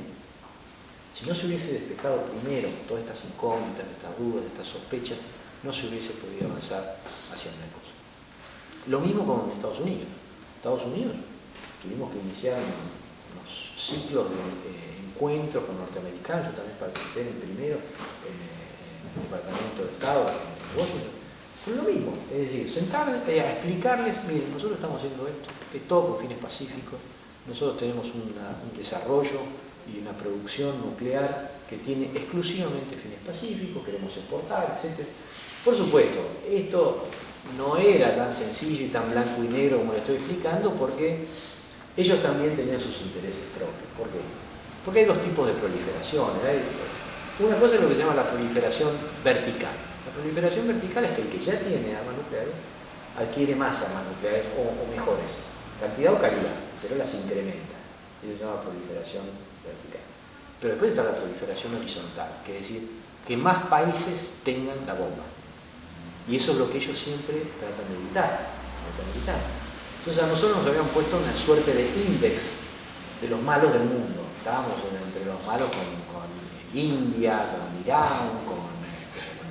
si no se hubiese despejado primero todas estas incógnitas, estas dudas, estas sospechas, no se hubiese podido avanzar hacia el Mercosur. Lo mismo con Estados Unidos. Estados Unidos tuvimos que iniciar unos ciclos de encuentros con norteamericanos, yo también participé en el primero, en el Departamento de Estado, fue lo mismo, es decir, sentarles a explicarles, miren, nosotros estamos haciendo esto, que todo con fines pacíficos, nosotros tenemos un desarrollo y una producción nuclear que tiene exclusivamente fines pacíficos, queremos exportar, etc. Por supuesto, esto no era tan sencillo y tan blanco y negro como le estoy explicando, porque ellos también tenían sus intereses propios. ¿Por qué? Porque hay dos tipos de proliferaciones. Una cosa es lo que se llama la proliferación vertical. La proliferación vertical es que el que ya tiene armas nucleares adquiere más armas nucleares o mejores, cantidad o calidad, pero las incrementa. Eso se llama proliferación vertical. Pero después está la proliferación horizontal, que es decir, que más países tengan la bomba. Y eso es lo que ellos siempre tratan de evitar. Entonces a nosotros nos habían puesto una suerte de índice de los malos del mundo. Estábamos entre los malos con India, con Irán, con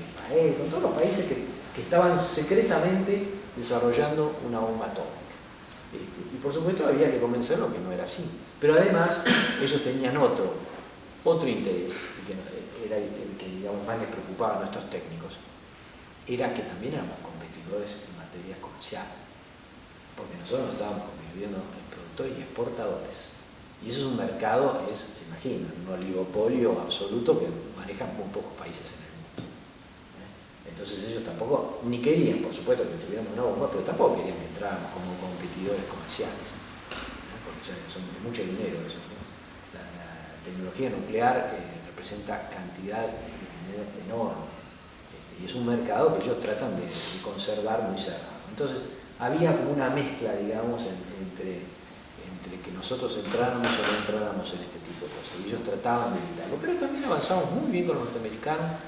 Israel, con todos los países que estaban secretamente desarrollando una bomba atómica. Y por supuesto había que convencerlos que no era así. Pero además ellos tenían otro interés, que era el que digamos, más les preocupaba a nuestros técnicos, era que también éramos competidores en materias comerciales. Porque nosotros estábamos convirtiendo en productores y exportadores. Y eso es un mercado, se imagina, un oligopolio absoluto que manejan muy pocos países en el mundo. Entonces ellos tampoco, ni querían, por supuesto, que tuviéramos una bomba, pero tampoco querían que entráramos como competidores comerciales. Porque son de mucho dinero eso. La tecnología nuclear representa cantidad de dinero enorme. Y es un mercado que ellos tratan de conservar muy cerrado. Entonces había como una mezcla, digamos, entre entre que nosotros entráramos o no entráramos en este tipo de cosas. Y ellos trataban de evitarlo. Pero también avanzamos muy bien con los norteamericanos.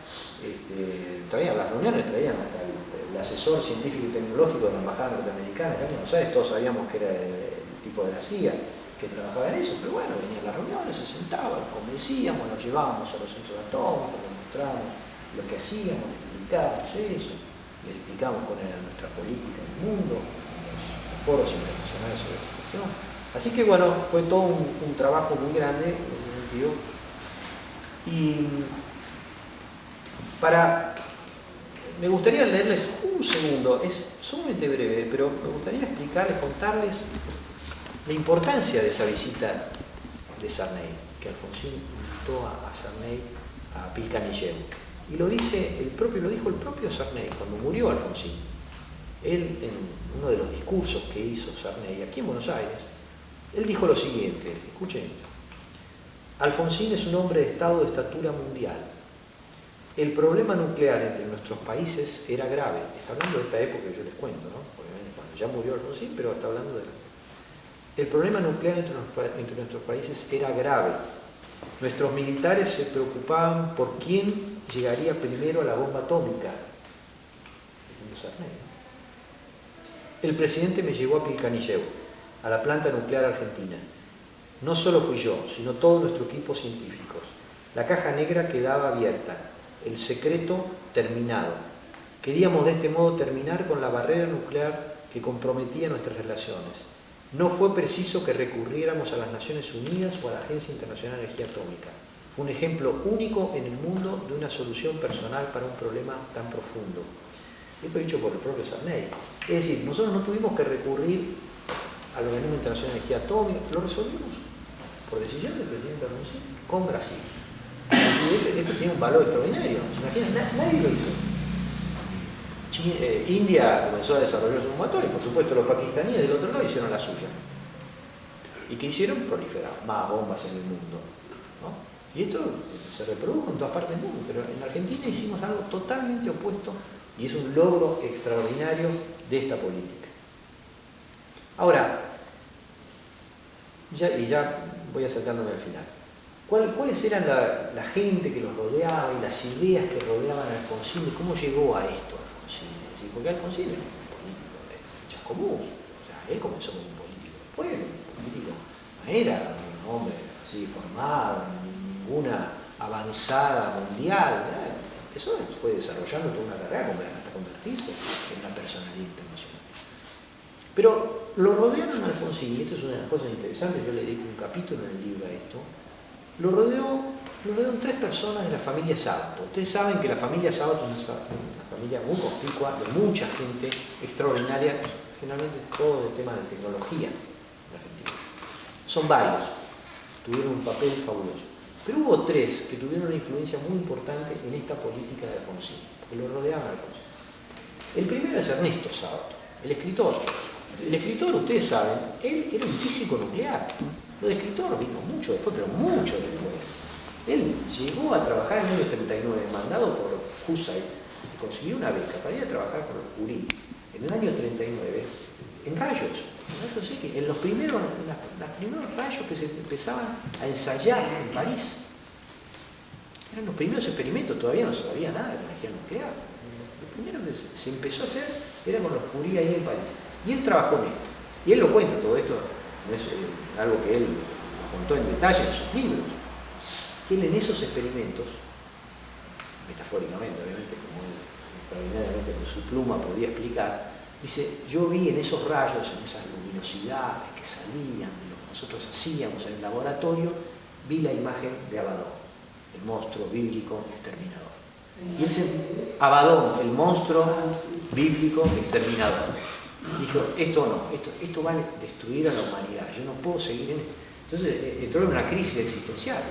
Traían las reuniones, traían hasta el asesor científico y tecnológico de la embajada norteamericana acá en Buenos Aires. Todos sabíamos que era el tipo de la CIA que trabajaba en eso, pero bueno, venían las reuniones, se sentaban, convencíamos, nos llevábamos a los centros atómicos, les mostrábamos lo que hacíamos, les explicábamos eso, les explicábamos cuál era nuestra política en el mundo, los foros internacionales sobre esta cuestión. Así que bueno, fue todo un trabajo muy grande en ese sentido. Y me gustaría leerles un segundo, es sumamente breve, pero me gustaría explicarles, contarles la importancia de esa visita de Sarney, que Alfonsín invitó a Sarney a Pilcanillero. Y lo dijo el propio Sarney cuando murió Alfonsín. Él, en uno de los discursos que hizo Sarney aquí en Buenos Aires, él dijo lo siguiente, escuchen: Alfonsín es un hombre de estado de estatura mundial. El problema nuclear entre nuestros países era grave. Está hablando de esta época que yo les cuento, ¿no? Obviamente cuando ya murió Alfonsín, pero está hablando de... El problema nuclear entre nuestros países era grave. Nuestros militares se preocupaban por quién llegaría primero a la bomba atómica. El presidente me llevó a Pilcanilleu, a la planta nuclear argentina. No solo fui yo, sino todo nuestro equipo científicos. La caja negra quedaba abierta, el secreto terminado. Queríamos de este modo terminar con la barrera nuclear que comprometía nuestras relaciones. No fue preciso que recurriéramos a las Naciones Unidas o a la Agencia Internacional de Energía Atómica. Fue un ejemplo único en el mundo de una solución personal para un problema tan profundo. Esto dicho por el propio Sarney. Es decir, nosotros no tuvimos que recurrir al Organismo Internacional de Energía Atómica, lo resolvimos por decisión del presidente Alfonsín con Brasil. Esto tiene un valor extraordinario. ¿Se imaginan? Nadie lo hizo. India comenzó a desarrollar su motor y por supuesto los pakistaníes del otro lado hicieron la suya. ¿Y qué hicieron? Proliferar más bombas en el mundo, ¿no? Y esto se reprodujo en todas partes del mundo, pero en Argentina hicimos algo totalmente opuesto y es un logro extraordinario de esta política. Ahora, ya voy acercándome al final. ¿Cuáles eran la gente que los rodeaba y las ideas que rodeaban a Alfonsín y cómo llegó a esto Alfonsín? Es decir, porque Alfonsín era un político de Chascomús, o sea, él comenzó como un político de pueblo, un político, no era un hombre así formado, ninguna avanzada mundial, ¿verdad? Eso fue desarrollando toda una carrera hasta convertirse en una personalidad internacional. Pero lo rodearon a Alfonsín, y esto es una de las cosas interesantes, yo le dedico un capítulo en el libro a esto. Lo rodearon 3 personas de la familia Sábato. Ustedes saben que la familia Sábato es una familia muy conspicua, de mucha gente extraordinaria, generalmente todo el tema de tecnología en Argentina. Son varios, tuvieron un papel fabuloso. Pero hubo 3 que tuvieron una influencia muy importante en esta política de Alfonsín, que lo rodeaban a Alfonsín. El primero es Ernesto Sábato, el escritor. El escritor, ustedes saben, él era un físico nuclear. Lo de escritor vino mucho después, pero mucho después. Él llegó a trabajar en el año 39, mandado por Husay, y consiguió una beca para ir a trabajar con los Curie en el año 39, en rayos X, en los primeros rayos que se empezaban a ensayar en París. Eran los primeros experimentos, todavía no se sabía nada de la energía nuclear. Lo primero que se empezó a hacer era con los Curie ahí en París. Y él trabajó en esto. Y él lo cuenta todo esto. No es algo que él contó en detalle en sus libros, que él en esos experimentos, metafóricamente obviamente, como él extraordinariamente con su pluma podía explicar, dice, yo vi en esos rayos, en esas luminosidades que salían de lo que nosotros hacíamos en el laboratorio, vi la imagen de Abadón, el monstruo bíblico exterminador. Y Abadón, el monstruo bíblico exterminador. Dijo, esto no, esto va a destruir a la humanidad, yo no puedo seguir en esto. Entonces entró en una crisis existencial.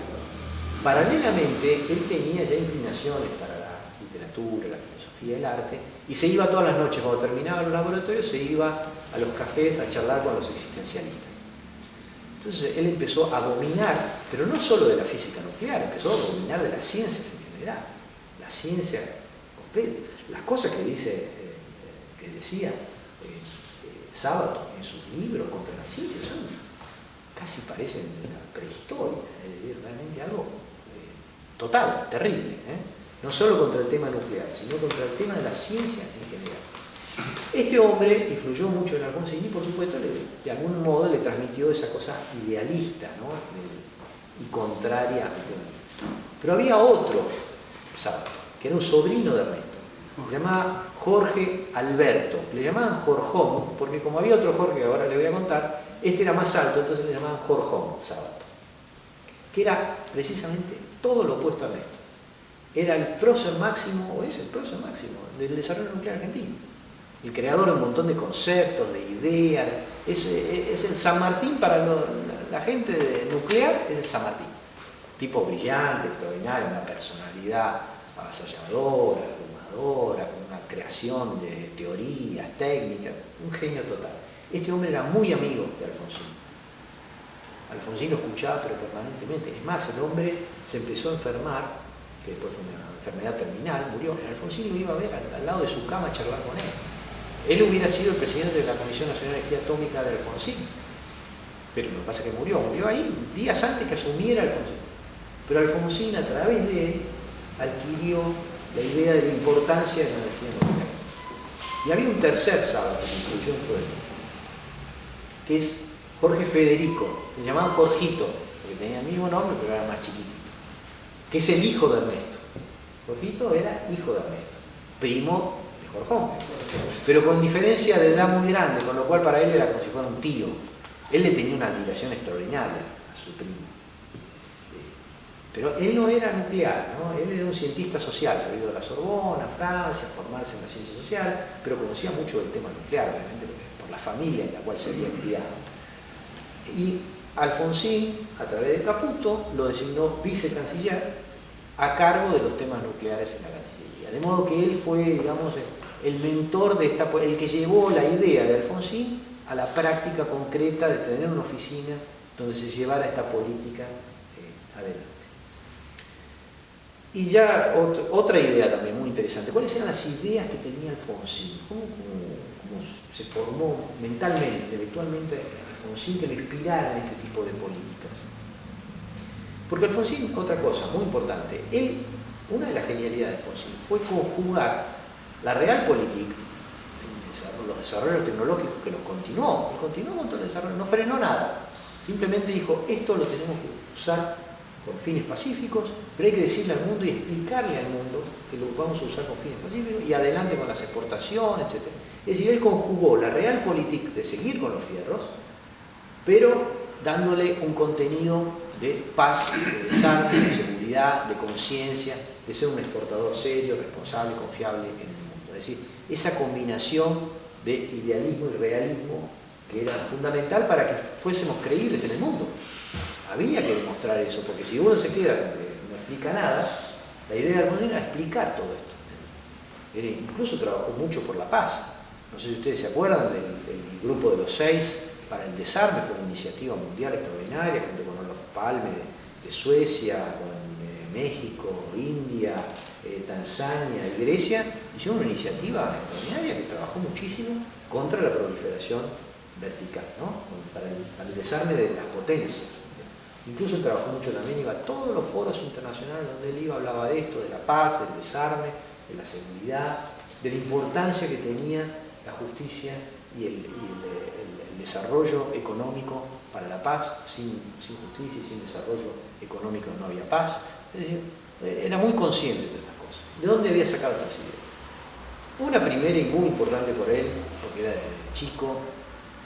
Paralelamente, él tenía ya inclinaciones para la literatura, la filosofía, el arte, y se iba todas las noches, cuando terminaba los laboratorios, se iba a los cafés a charlar con los existencialistas. Entonces él empezó a dominar, pero no solo de la física nuclear, empezó a dominar de las ciencias en general, la ciencia completa. Las cosas que decía Sábato en sus libros contra la ciencia son casi parecen de la prehistoria, es decir, realmente algo total, terrible, no solo contra el tema nuclear, sino contra el tema de la ciencia en general. Este hombre influyó mucho en Alfonsín y por supuesto de algún modo le transmitió esa cosa idealista, ¿no? Y contraria al tema. Pero había otro sábado, que era un sobrino de Ernesto, se llamaba Jorge Alberto, le llamaban Jorjón, porque como había otro Jorge que ahora le voy a contar, este era más alto, entonces le llamaban Jorjón sábado, que era precisamente todo lo opuesto a Ernesto. Era el prócer máximo, o es el prócer máximo, del desarrollo nuclear argentino. El creador de un montón de conceptos, de ideas, es el San Martín para la gente nuclear, es el San Martín. Tipo brillante, extraordinario, una personalidad avasalladora, abrumadora, con una creación de teorías, técnicas, un genio total. Este hombre era muy amigo de Alfonsín. Alfonsín lo escuchaba pero permanentemente. Es más, el hombre se empezó a enfermar, que después fue una enfermedad terminal, murió. Alfonsín lo iba a ver al lado de su cama a charlar con él. Él hubiera sido el presidente de la Comisión Nacional de Energía Atómica de Alfonsín. Pero lo que pasa es que murió ahí días antes que asumiera Alfonsín. Pero Alfonsín, a través de él, adquirió la idea de la importancia de la energía nuclear. Y había un tercer sábado que influyó en todo esto, que es Jorge Federico, le llamaban Jorgito, porque tenía el mismo nombre, pero era más chiquitito, que es el hijo de Ernesto. Jorgito era hijo de Ernesto, primo de Jorjón, pero con diferencia de edad muy grande, con lo cual para él era como si fuera un tío. Él le tenía una admiración extraordinaria a su primo. Pero él no era nuclear, ¿no? Él era un cientista social, salido de la Sorbona, Francia, formarse en la ciencia social, pero conocía mucho del tema nuclear, obviamente, por la familia en la cual se había criado. Y Alfonsín, a través de Caputo, lo designó vicecanciller a cargo de los temas nucleares en la Cancillería. De modo que él fue, digamos, el mentor de el que llevó la idea de Alfonsín a la práctica concreta de tener una oficina donde se llevara esta política adelante. Y ya otra idea también muy interesante. ¿Cuáles eran las ideas que tenía Alfonsín? ¿Cómo se formó mentalmente, intelectualmente Alfonsín que le inspirara en este tipo de políticas? Porque Alfonsín, otra cosa muy importante, una de las genialidades de Alfonsín fue conjugar la realpolitik, los desarrollos tecnológicos que los continuó con todo el desarrollo, no frenó nada, simplemente dijo, esto lo tenemos que usar con fines pacíficos, pero hay que decirle al mundo y explicarle al mundo que lo vamos a usar con fines pacíficos y adelante con las exportaciones, etc. Es decir, él conjugó la realpolitik de seguir con los fierros, pero dándole un contenido de paz, de desarme, de seguridad, de conciencia, de ser un exportador serio, responsable, confiable en el mundo. Es decir, esa combinación de idealismo y realismo que era fundamental para que fuésemos creíbles en el mundo. Había que demostrar eso, porque si uno se queda con que no explica nada, la idea de Alfonsín era explicar todo esto. Él incluso trabajó mucho por la paz. No sé si ustedes se acuerdan del grupo de los 6 para el desarme, fue una iniciativa mundial extraordinaria, junto con Olof Palme de Suecia, con México, India, Tanzania y Grecia, hicieron una iniciativa extraordinaria que trabajó muchísimo contra la proliferación vertical, ¿no? para el desarme de las potencias. Incluso trabajó mucho también, iba a todos los foros internacionales donde él iba, hablaba de esto, de la paz, del desarme, de la seguridad, de la importancia que tenía la justicia y el desarrollo económico para la paz. Sin justicia y sin desarrollo económico no había paz. Es decir, era muy consciente de estas cosas. ¿De dónde había sacado estas ideas? Una primera y muy importante por él, porque era chico,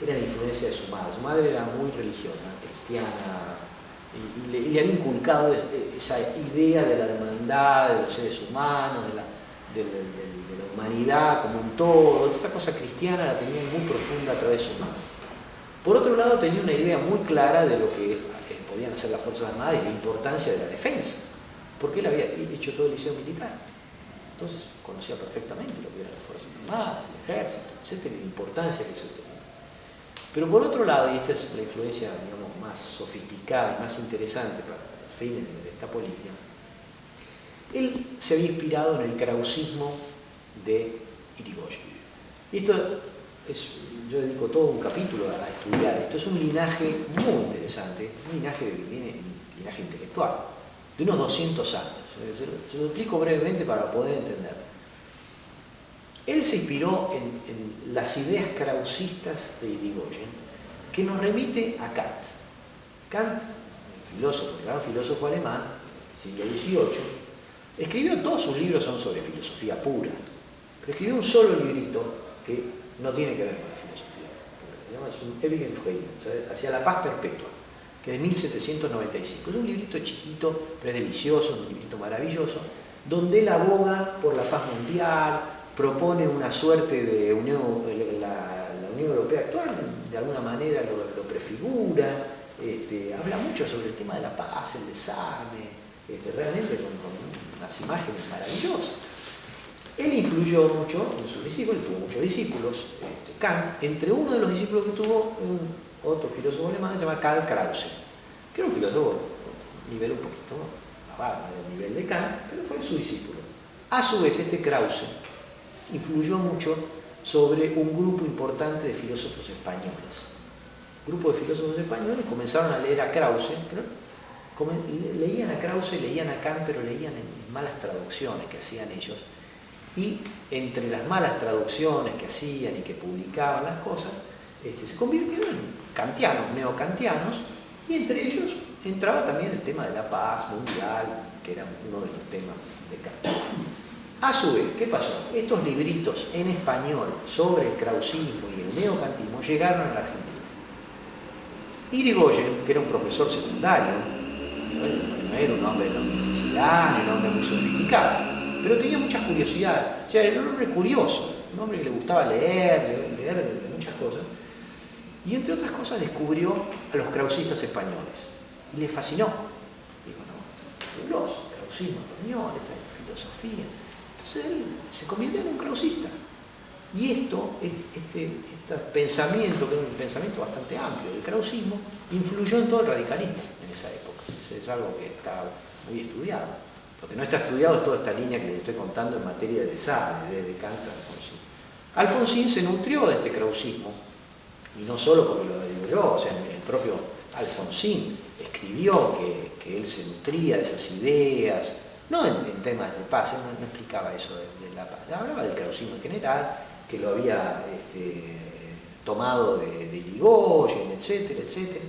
era la influencia de su madre. Su madre era muy religiosa, cristiana, y le había inculcado esa idea de la hermandad, de los seres humanos, de la humanidad como un todo. Esta cosa cristiana la tenía muy profunda a través de su madre. Por otro lado, tenía una idea muy clara de lo que podían hacer las Fuerzas Armadas y la importancia de la defensa, porque él había hecho todo el liceo militar. Entonces conocía perfectamente lo que eran las Fuerzas Armadas, el ejército, etc., la importancia que eso tenía. Pero por otro lado, y esta es la influencia, digamos, más sofisticada y más interesante para los fines de esta política, él se había inspirado en el krausismo de Irigoyen. Y esto es yo dedico todo un capítulo a estudiar esto. Es un linaje muy interesante, un linaje que viene, un linaje intelectual, de unos 200 años. Se lo explico brevemente para poder entender. Él se inspiró en las ideas krausistas de Irigoyen, que nos remite a Kant. Kant, el gran filósofo alemán, siglo XVIII, escribió, todos sus libros son sobre filosofía pura, pero escribió un solo librito que no tiene que ver con la filosofía pura, se llama, es un Ewigen Frieden, hacia la paz perpetua, que es de 1795. Es un librito chiquito, pero es delicioso, un librito maravilloso, donde él aboga por la paz mundial, propone una suerte de unión, la Unión Europea actual, de alguna manera lo prefigura, habla mucho sobre el tema de la paz, el desarme, realmente con unas imágenes maravillosas. Él influyó mucho en sus discípulos, tuvo muchos discípulos, Kant, entre uno de los discípulos que tuvo, otro filósofo alemán, se llama Karl Krause, que era un filósofo de nivel un poquito abajo del nivel de Kant, pero fue su discípulo. A su vez, Krause influyó mucho sobre un grupo importante de filósofos españoles. Grupo de filósofos españoles comenzaron a leer a Krause, pero leían a Krause, leían a Kant, pero leían en malas traducciones que hacían ellos. Y entre las malas traducciones que hacían y que publicaban las cosas, se convirtieron en kantianos, neokantianos, y entre ellos entraba también el tema de la paz mundial, que era uno de los temas de Kant. A su vez, ¿qué pasó? Estos libritos en español sobre el krausismo y el neokantismo llegaron a la Argentina. Irigoyen, que era un profesor secundario, no era un hombre de la universidad, ni un hombre muy sofisticado, pero tenía muchas curiosidades. O sea, era un hombre curioso, un hombre que le gustaba leer de muchas cosas. Y entre otras cosas descubrió a los krausistas españoles. Y le fascinó. Dijo, no, esto es fabuloso, krausismo español, esta filosofía. Entonces él se convirtió en un krausista. Y este pensamiento, que era un pensamiento bastante amplio del krausismo, influyó en todo el radicalismo en esa época. Es algo que está muy estudiado. Lo que no está estudiado es toda esta línea que les estoy contando en materia de desarme, desde Kant a Alfonsín. Alfonsín se nutrió de este krausismo, y no solo porque lo digo yo, o sea, el propio Alfonsín escribió que él se nutría de esas ideas, no en temas de paz, él no explicaba eso de la paz, hablaba del krausismo en general, que lo había tomado de Irigoyen, etcétera, etcétera.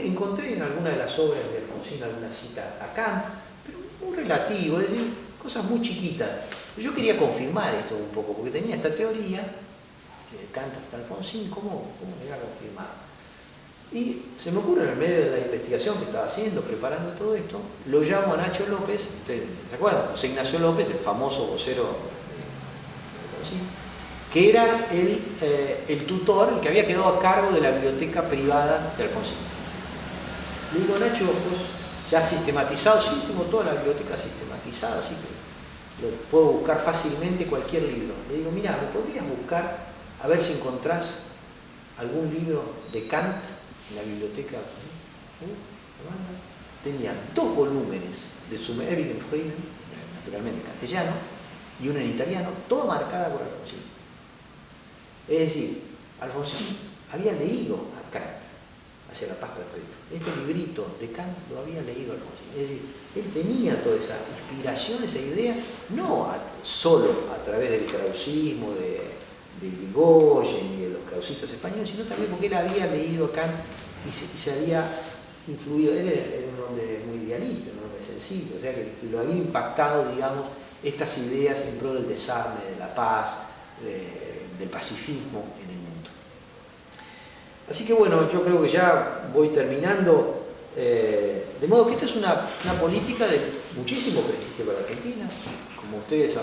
Encontré en alguna de las obras de Alfonsín alguna cita a Kant, pero muy relativo, es decir, cosas muy chiquitas. Yo quería confirmar esto un poco, porque tenía esta teoría, Kant hasta Alfonsín, ¿cómo llegar a confirmar? Y se me ocurre en el medio de la investigación que estaba haciendo, preparando todo esto, lo llamo a Nacho López, ¿ustedes se acuerdan? José Ignacio López, el famoso vocero de Alfonsín, que era el tutor, el que había quedado a cargo de la biblioteca privada de Alfonsín. Le digo, Nacho, pues ya has sistematizado, sí, tengo toda la biblioteca sistematizada, así que lo puedo buscar fácilmente cualquier libro. Le digo, mira, ¿me podrías buscar a ver si encontrás algún libro de Kant en la biblioteca? Tenía 2 volúmenes de su Ewigen Frieden, naturalmente en castellano, y uno en italiano, toda marcada por Alfonsín. Es decir, Alfonsín había leído a Kant hacia la paz perpetua. Este librito de Kant lo había leído Alfonsín. Es decir, él tenía toda esa inspiración, esa idea, no solo a través del krausismo, de Irigoyen y de los krausistas españoles, sino también porque él había leído a Kant y se había influido. Él era un hombre muy idealista, un hombre sensible, o sea que lo había impactado, digamos, estas ideas en pro del desarme, de la paz, del pacifismo en el mundo. Así que bueno, yo creo que ya voy terminando, de modo que esta es una política de muchísimo prestigio para Argentina, como ustedes se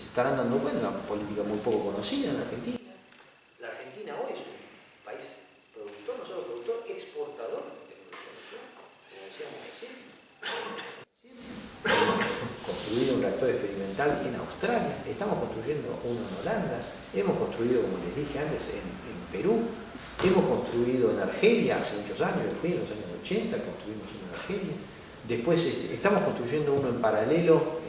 estarán dando cuenta, una política muy poco conocida en Argentina. La Argentina hoy es un país productor, no solo productor, exportador de tecnología, como decíamos recién. Construido un reactor experimental en Australia, estamos construyendo uno en Holanda, hemos construido, como les dije antes, en Perú, hemos construido en Argelia hace muchos años, después en los años 80 construimos uno en Argelia, después estamos construyendo uno en paralelo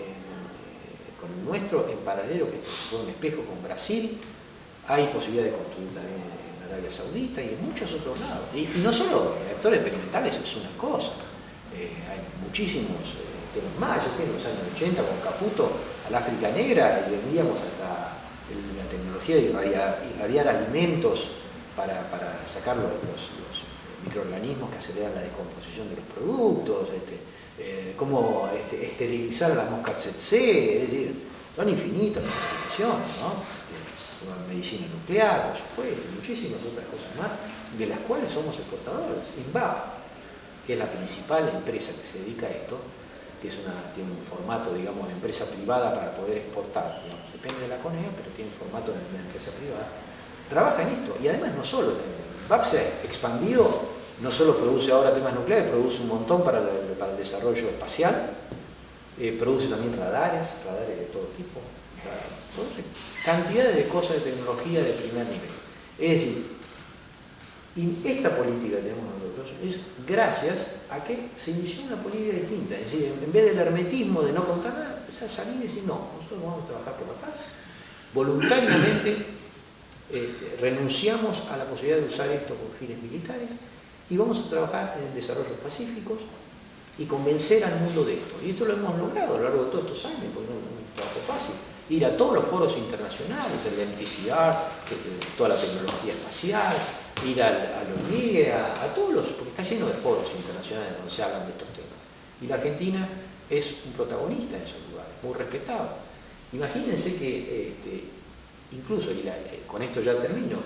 con el nuestro, en paralelo, que fue un espejo con Brasil, hay posibilidad de construir también en Arabia Saudita y en muchos otros lados. Y no solo reactores experimentales es una cosa, hay muchísimos temas más. Yo fui en los años 80 con Caputo al África Negra y vendíamos hasta la tecnología de irradiar alimentos para sacar los microorganismos que aceleran la descomposición de los productos, cómo esterilizar a las moscas tsetse, es decir, son infinitas las aplicaciones, ¿no? Medicina nuclear, por supuesto, y muchísimas otras cosas más, de las cuales somos exportadores. INVAP, que es la principal empresa que se dedica a esto, que tiene un formato, digamos, de empresa privada para poder exportar, digamos, depende de la CONEA, pero tiene un formato de una empresa privada, trabaja en esto, y además no solo, INVAP se ha expandido, no solo produce ahora temas nucleares, produce un montón para el desarrollo espacial, produce también radares de todo tipo, produce cantidades de cosas de tecnología de primer nivel. Es decir, y esta política que tenemos nosotros es gracias a que se inició una política distinta. Es decir, en vez del hermetismo de no contar nada, empezar a salir y decir, no, nosotros vamos a trabajar por la paz. Voluntariamente renunciamos a la posibilidad de usar esto con fines militares y vamos a trabajar en desarrollos pacíficos y convencer al mundo de esto. Y esto lo hemos logrado a lo largo de todos estos años, porque no es un trabajo fácil. Ir a todos los foros internacionales, el MTCR, que es toda la tecnología espacial, ir a los LIE, a todos los, porque está lleno de foros internacionales donde se hablan de estos temas. Y la Argentina es un protagonista en esos lugares, muy respetado. Imagínense que, incluso, y con esto ya termino,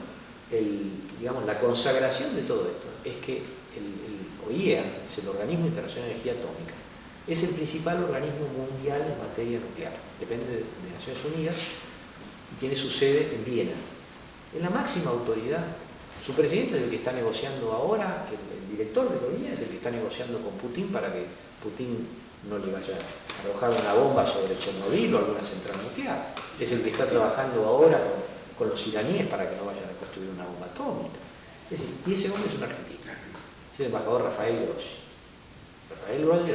digamos, la consagración de todo esto es que el OIEA, es el Organismo Internacional de Energía Atómica, es el principal organismo mundial en materia nuclear. Depende de Naciones Unidas y tiene su sede en Viena. Es la máxima autoridad. Su presidente es el que está negociando ahora, el director de la OIEA es el que está negociando con Putin para que Putin no le vaya a arrojar una bomba sobre Chernobyl o alguna central nuclear. Es el que está trabajando ahora con los iraníes para que no vayan a construir una bomba atómica. Es decir, y ese hombre es un argentino. Es el embajador Rafael Grossi.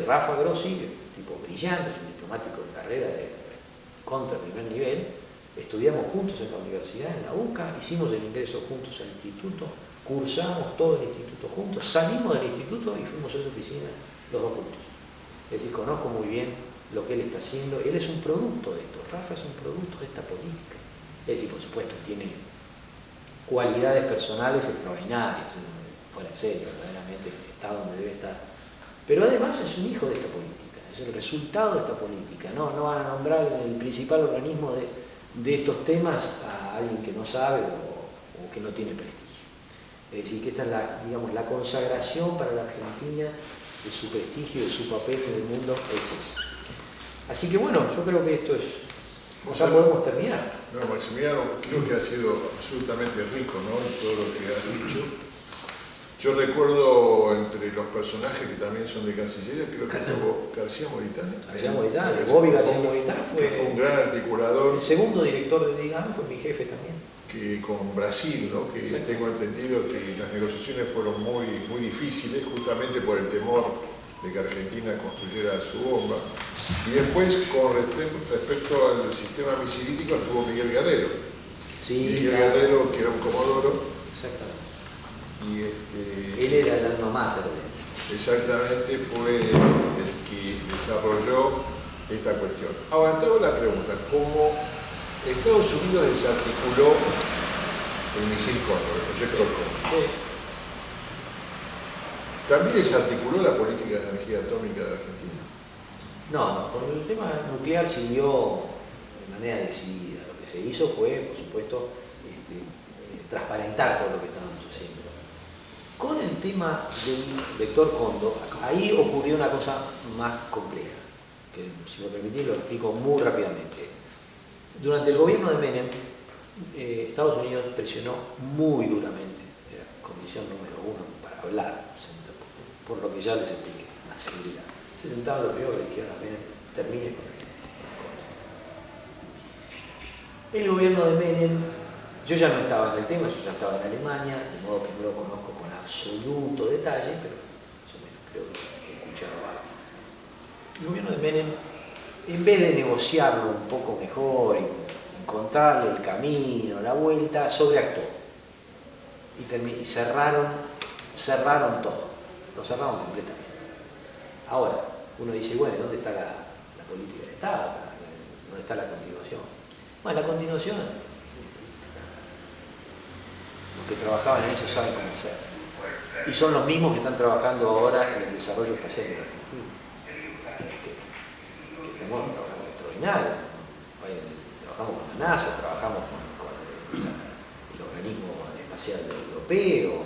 Rafa Grossi, tipo brillante, es un diplomático de carrera de contra primer nivel. Estudiamos juntos en la universidad, en la UCA, hicimos el ingreso juntos al instituto, cursamos todo el instituto juntos, salimos del instituto y fuimos a su oficina los dos juntos. Es decir, conozco muy bien lo que él está haciendo. Él es un producto de esto. Rafa es un producto de esta política. Es decir, por supuesto, tiene cualidades personales extraordinarias, fuera en serio, verdaderamente está donde debe estar. Pero además es un hijo de esta política, es el resultado de esta política. No van a nombrar el principal organismo de estos temas a alguien que no sabe o que no tiene prestigio. Es decir, que esta es la consagración para la Argentina de su prestigio, de su papel en el mundo, es eso. Así que bueno, yo creo que esto es... Ya podemos terminar. No, Maximiliano, creo que ha sido absolutamente rico, ¿no? Todo lo que has dicho. Yo recuerdo entre los personajes que también son de Cancillería, creo que estuvo García Moritán. Bobby García Moritán fue un gran articulador. El segundo director de DIGAM fue mi jefe también. Que con Brasil, ¿no? Que tengo entendido que las negociaciones fueron muy difíciles, justamente por el temor de que Argentina construyera su bomba. Y después, con respecto al sistema misilítico, estuvo Miguel Guerrero. Sí, Miguel Guerrero, que era un comodoro. Exactamente. Y él era el alma mater. Exactamente, fue el que desarrolló esta cuestión. Ahora, te hago la pregunta, ¿cómo Estados Unidos desarticuló el misil Cóndor, el proyecto Cóndor? ¿También desarticuló la política de energía atómica de Argentina? No, por el tema nuclear siguió de manera decidida. Lo que se hizo fue, por supuesto, transparentar todo lo que estábamos haciendo. Con el tema del vector Cóndor, ahí ocurrió una cosa más compleja, que si me permitís lo explico muy rápidamente. Durante el gobierno de Menem, Estados Unidos presionó muy duramente, era condición número 1 para hablar, por lo que ya les expliqué, la seguridad. Se sentaban los primeros que le dijeron a Menem, termine con el gobierno de Menem, yo ya no estaba en el tema, yo ya estaba en Alemania, de modo que no lo conozco con absoluto detalle, pero más o menos creo que he escuchado algo. El gobierno de Menem, en vez de negociarlo un poco mejor y encontrarle el camino, la vuelta, sobreactuó. Y cerraron todo, lo cerraron completamente. Ahora, uno dice, bueno, ¿dónde está la política de Estado? ¿Dónde está la continuación? Bueno, la continuación, los que trabajaban en eso saben cómo hacer. Y son los mismos que están trabajando ahora en el desarrollo espacial de la Argentina. Que tenemos un programa extraordinario. Trabajamos con la NASA, trabajamos con el organismo espacial europeo,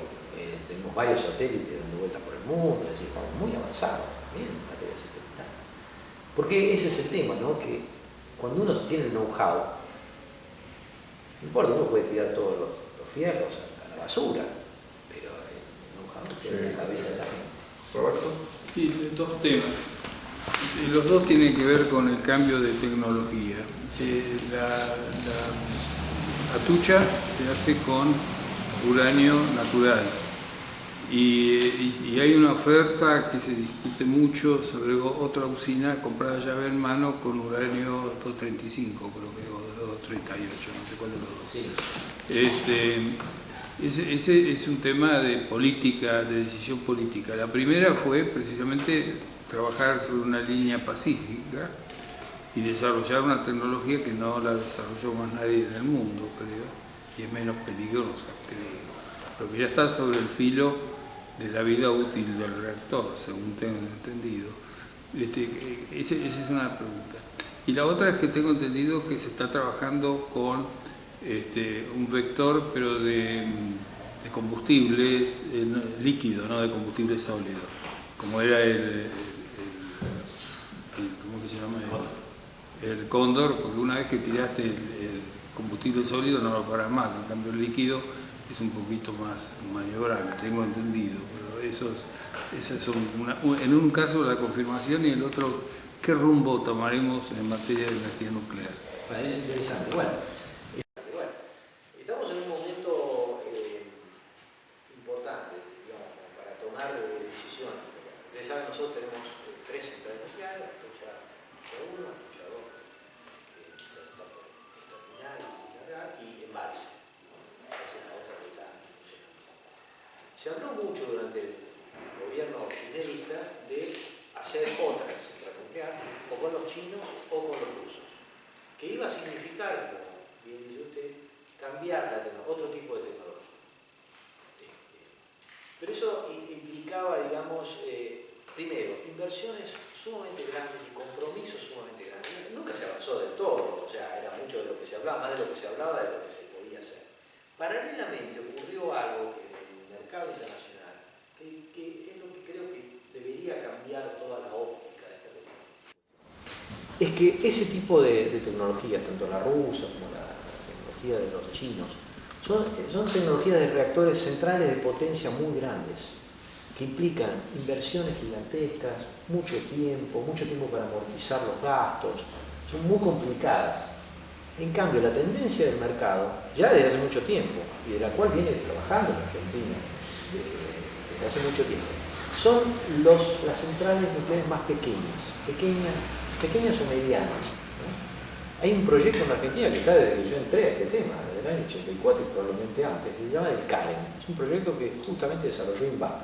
tenemos varios satélites dando vueltas por el mundo, es decir, estamos muy avanzados también en materia satelital. Porque ese es el tema, ¿no? Que cuando uno tiene el know-how, no importa, uno puede tirar todos los fierros a la basura, pero el know-how tiene la cabeza de la gente. Roberto. Sí, dos temas. Y los dos tienen que ver con el cambio de tecnología. La atucha se hace con uranio natural y hay una oferta que se discute mucho sobre otra usina comprada llave en mano con uranio 235, creo que, o 238, no sé cuál de los dos. Ese es un tema de política, de decisión política. La primera fue precisamente trabajar sobre una línea pacífica y desarrollar una tecnología que no la desarrolló más nadie en el mundo, creo, y es menos peligrosa, creo. Pero que ya está sobre el filo de la vida útil del reactor, según tengo entendido. Esa es una pregunta. Y la otra es que tengo entendido que se está trabajando con un vector, pero de combustibles líquidos, no de combustible sólido, como era ¿cómo que se llama? El cóndor, porque una vez que tiraste el combustible sólido no lo paras más, en cambio el líquido es un poquito más maniobrable, tengo entendido, pero esas son en un caso la confirmación y el otro, ¿qué rumbo tomaremos en materia de energía nuclear? Es interesante. Bueno, estamos en un momento importante, digamos, para tomar decisiones. Ustedes saben, nosotros tenemos 3 centrales nucleares, Atocha 1, Atocha 2, que ya está por terminar y largar, y Embalse. Esa es la otra que está funcionando. Se habló mucho durante el gobierno kirchnerista de hacer otra central nuclear, o con los chinos o con los rusos, que iba a significar, como bien dice usted, cambiar otro tipo de tecnología. Pero eso implicaba, digamos, primero, inversiones sumamente grandes y compromisos sumamente grandes. Nunca se avanzó del todo, o sea, era mucho de lo que se hablaba, más de lo que se hablaba de lo que se podía hacer. Paralelamente ocurrió algo que en el mercado internacional, que es lo que creo que debería cambiar toda la óptica de esta tecnología. Es que ese tipo de tecnologías, tanto la rusa como la tecnología de los chinos, son tecnologías de reactores centrales de potencia muy grandes, que implican inversiones gigantescas, mucho tiempo para amortizar los gastos, son muy complicadas. En cambio, la tendencia del mercado, ya desde hace mucho tiempo, y de la cual viene trabajando en Argentina desde hace mucho tiempo, son las centrales nucleares más pequeñas o medianas, ¿no? Hay un proyecto en Argentina que está desde que yo entré a este tema, desde el año 84 y probablemente antes, que se llama el CAREN. Es un proyecto que justamente desarrolló INVAP,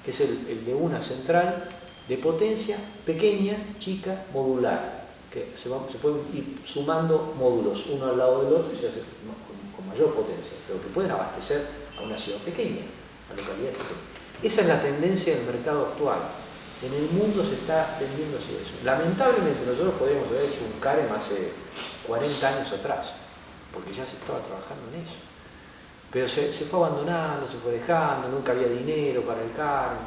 que es el de una central de potencia pequeña, chica, modular, que se pueden ir sumando módulos uno al lado del otro y se hace con mayor potencia, pero que pueden abastecer a una ciudad pequeña, a localidades pequeñas. Esa es la tendencia del mercado actual. En el mundo se está tendiendo hacia eso. Lamentablemente nosotros podríamos haber hecho un CAREM hace 40 años atrás, porque ya se estaba trabajando en eso. Pero se fue abandonando, se fue dejando, nunca había dinero para el CAREM,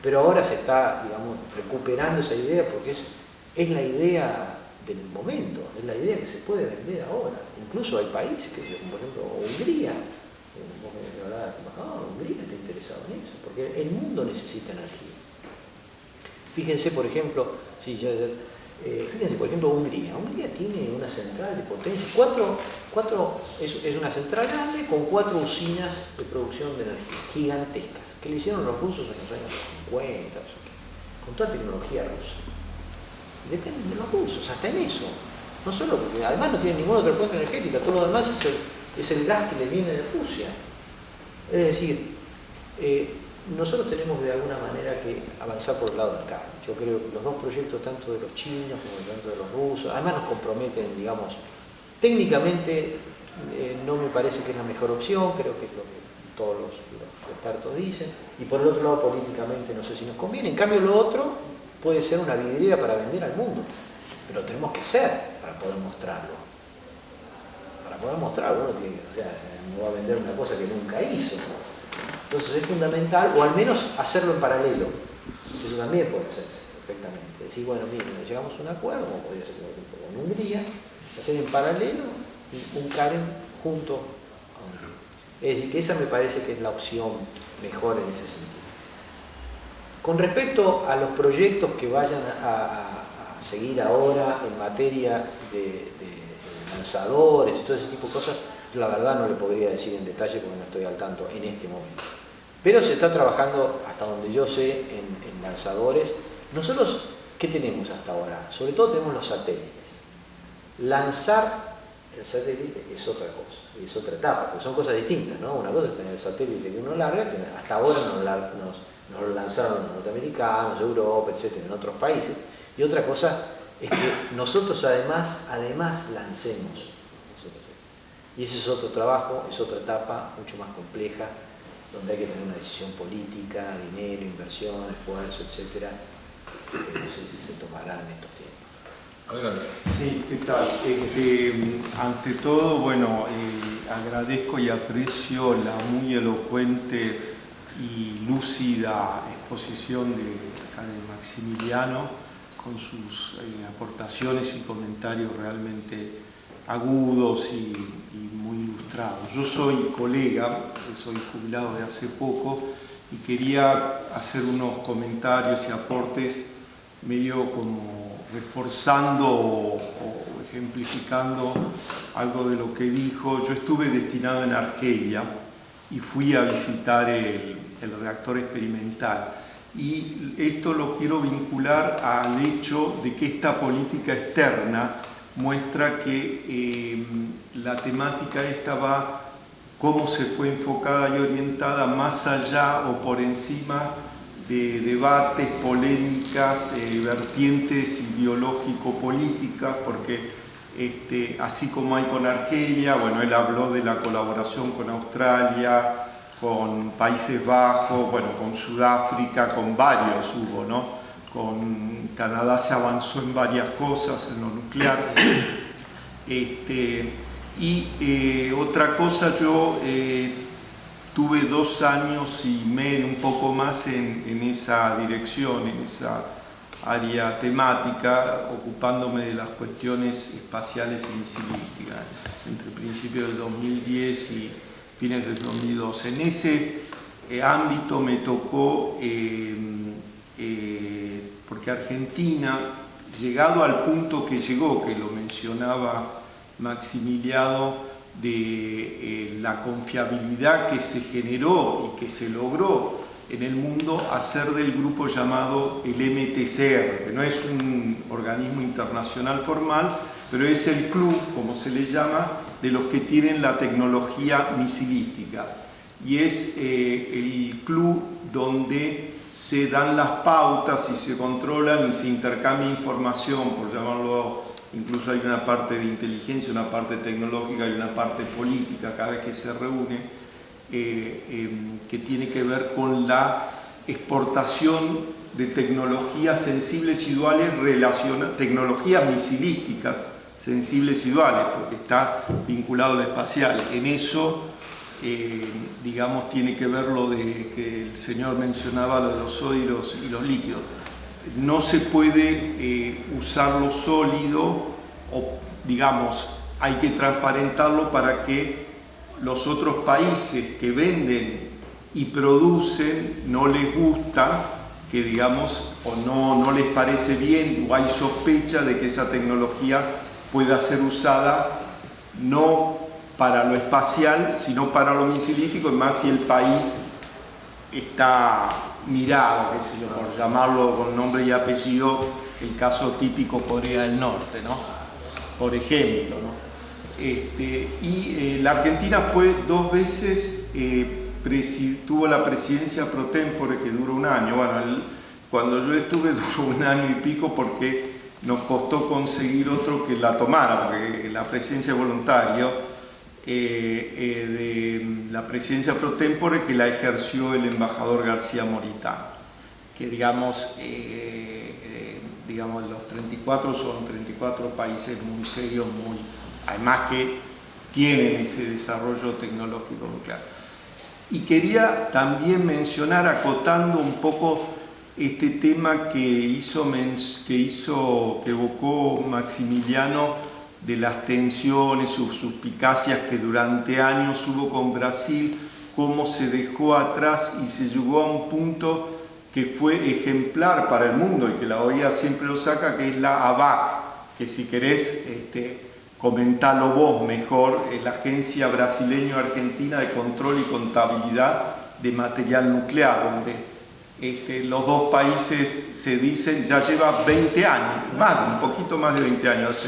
pero ahora se está, digamos, recuperando esa idea porque es la idea del momento, es la idea que se puede vender ahora. Incluso hay países, como por ejemplo Hungría, Hungría está interesado en eso, porque el mundo necesita energía. Fíjense, por ejemplo, Hungría. Hungría tiene una central de potencia, es una central grande con 4 usinas de producción de energía gigantescas, que le hicieron los rusos en los años 50, con toda tecnología rusa. Dependen de los rusos, hasta en eso. No solo porque además no tiene ninguna otra fuente energética, todo lo demás es el gas que le viene de Rusia. Es decir, nosotros tenemos de alguna manera que avanzar por el lado del cambio. Yo creo que los dos proyectos, tanto de los chinos como tanto de los rusos, además nos comprometen, digamos, técnicamente no me parece que es la mejor opción, creo que es lo que todos los expertos dicen, y por el otro lado políticamente no sé si nos conviene. En cambio lo otro puede ser una vidriera para vender al mundo, pero lo tenemos que hacer para poder mostrarlo. Para poder mostrarlo, o sea, no va a vender una cosa que nunca hizo. Entonces es fundamental, o al menos hacerlo en paralelo. Eso también puede hacerse perfectamente. Decir, bueno, miren, llegamos a un acuerdo, como podría ser con Hungría, hacer en paralelo un Karen junto a Hungría. Es decir, que esa me parece que es la opción mejor en ese sentido. Con respecto a los proyectos que vayan a seguir ahora en materia de lanzadores y todo ese tipo de cosas, la verdad no le podría decir en detalle porque no estoy al tanto en este momento. Pero se está trabajando, hasta donde yo sé, en lanzadores. Nosotros, ¿qué tenemos hasta ahora? Sobre todo tenemos los satélites. Lanzar el satélite es otra cosa, es otra etapa, porque son cosas distintas, ¿no? Una cosa es tener el satélite que uno larga, que hasta ahora nos lo lanzaron los norteamericanos, Europa, etcétera, en otros países, y otra cosa es que nosotros además lancemos. Y ese es otro trabajo, es otra etapa mucho más compleja, donde hay que tener una decisión política, dinero, inversión, esfuerzo, etcétera. No sé si se tomarán en estos tiempos. Adelante. Sí, ¿qué tal? Ante todo, bueno, agradezco y aprecio la muy elocuente y lúcida exposición acá de Maximiliano, con sus aportaciones y comentarios realmente agudos y muy ilustrados. Yo soy colega, soy jubilado de hace poco y quería hacer unos comentarios y aportes medio como reforzando o ejemplificando algo de lo que dijo. Yo estuve destinado en Argelia y fui a visitar el reactor experimental. Y esto lo quiero vincular al hecho de que esta política externa muestra que la temática esta va, cómo se fue enfocada y orientada más allá o por encima de debates, polémicas, vertientes ideológico-políticas, porque así como hay con Argelia, bueno, él habló de la colaboración con Australia, con Países Bajos, bueno, con Sudáfrica, con varios hubo, ¿no? Con Canadá se avanzó en varias cosas, en lo nuclear. Otra cosa, yo tuve 2 años y medio, un poco más en esa dirección, en esa área temática, ocupándome de las cuestiones espaciales y misilísticas, entre principios del 2010 y fines del 2012. En ese ámbito me tocó, porque Argentina, llegado al punto que llegó, que lo mencionaba Maximiliano, de la confiabilidad que se generó y que se logró en el mundo, hacer del grupo llamado el MTCR, que no es un organismo internacional formal, pero es el club, como se le llama, de los que tienen la tecnología misilística. Y es el club donde se dan las pautas y se controlan y se intercambia información, por llamarlo, incluso hay una parte de inteligencia, una parte tecnológica y una parte política cada vez que se reúne, que tiene que ver con la exportación de tecnologías sensibles y duales, tecnologías misilísticas sensibles y duales, porque está vinculado al espacial. En eso, digamos, tiene que ver lo de que el señor mencionaba, lo de los sólidos y los líquidos. No se puede usar lo sólido, o digamos, hay que transparentarlo para que los otros países que venden y producen no les gusta, que digamos, o no les parece bien, o hay sospecha de que esa tecnología pueda ser usada no para lo espacial, sino para lo misilístico, y más si el país está mirado, qué sé yo, por llamarlo con nombre y apellido, el caso típico Corea del Norte, ¿no? por ejemplo, ¿no? Y la Argentina fue 2 veces, tuvo la presidencia pro tempore que duró 1 año. Bueno, cuando yo estuve duró 1 año y pico porque nos costó conseguir otro que la tomara, porque la presidencia voluntaria de la presidencia pro tempore que la ejerció el embajador García Moritán, que digamos los 34 son 34 países muy serios, además que tienen ese desarrollo tecnológico nuclear. Y quería también mencionar, acotando un poco este tema que evocó Maximiliano, de las tensiones, sus suspicacias que durante años hubo con Brasil, cómo se dejó atrás y se llegó a un punto que fue ejemplar para el mundo y que la OEA siempre lo saca, que es la ABAC, que si querés comentalo vos mejor, la Agencia Brasileño-Argentina de Control y Contabilidad de Material Nuclear, donde los dos países se dicen, ya lleva 20 años, un poquito más de 20 años,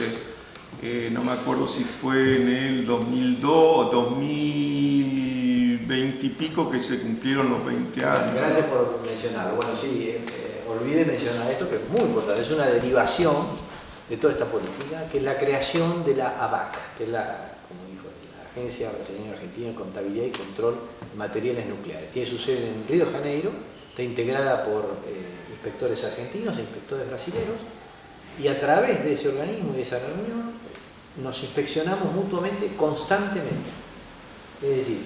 no me acuerdo si fue en el 2002 o 2020 y pico que se cumplieron los 20 años. Gracias por mencionarlo. Bueno, sí, olvidé mencionar esto, que es muy importante, es una derivación de toda esta política, que es la creación de la ABAC, que es como dijo, la Agencia Brasileña Argentina de Contabilidad y Control de Materiales Nucleares. Tiene su sede en Río de Janeiro, está integrada por inspectores argentinos e inspectores brasileños, y a través de ese organismo y de esa reunión nos inspeccionamos mutuamente constantemente. Es decir,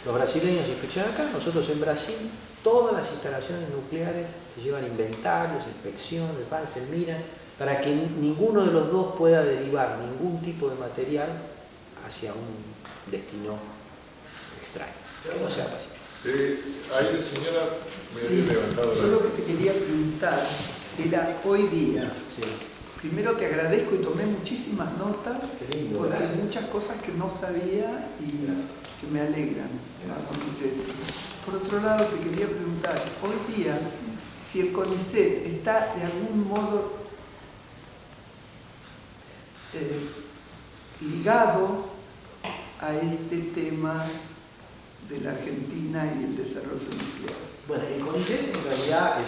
los brasileños inspeccionan acá, nosotros en Brasil, todas las instalaciones nucleares se llevan inventarios, inspecciones, se miran, para que ninguno de los dos pueda derivar ningún tipo de material hacia un destino extraño, que no sea pacífico. Ahí la señora me había levantado yo lo que te quería preguntar era hoy día. Sí. Primero te agradezco y tomé muchísimas notas, lindo, porque gracias. hay muchas cosas que no sabía y que me alegran. Por otro lado, te quería preguntar, hoy día, si el CONICET está de algún modo ligado a este tema de la Argentina y el desarrollo nuclear. Bueno, el CONICET en realidad es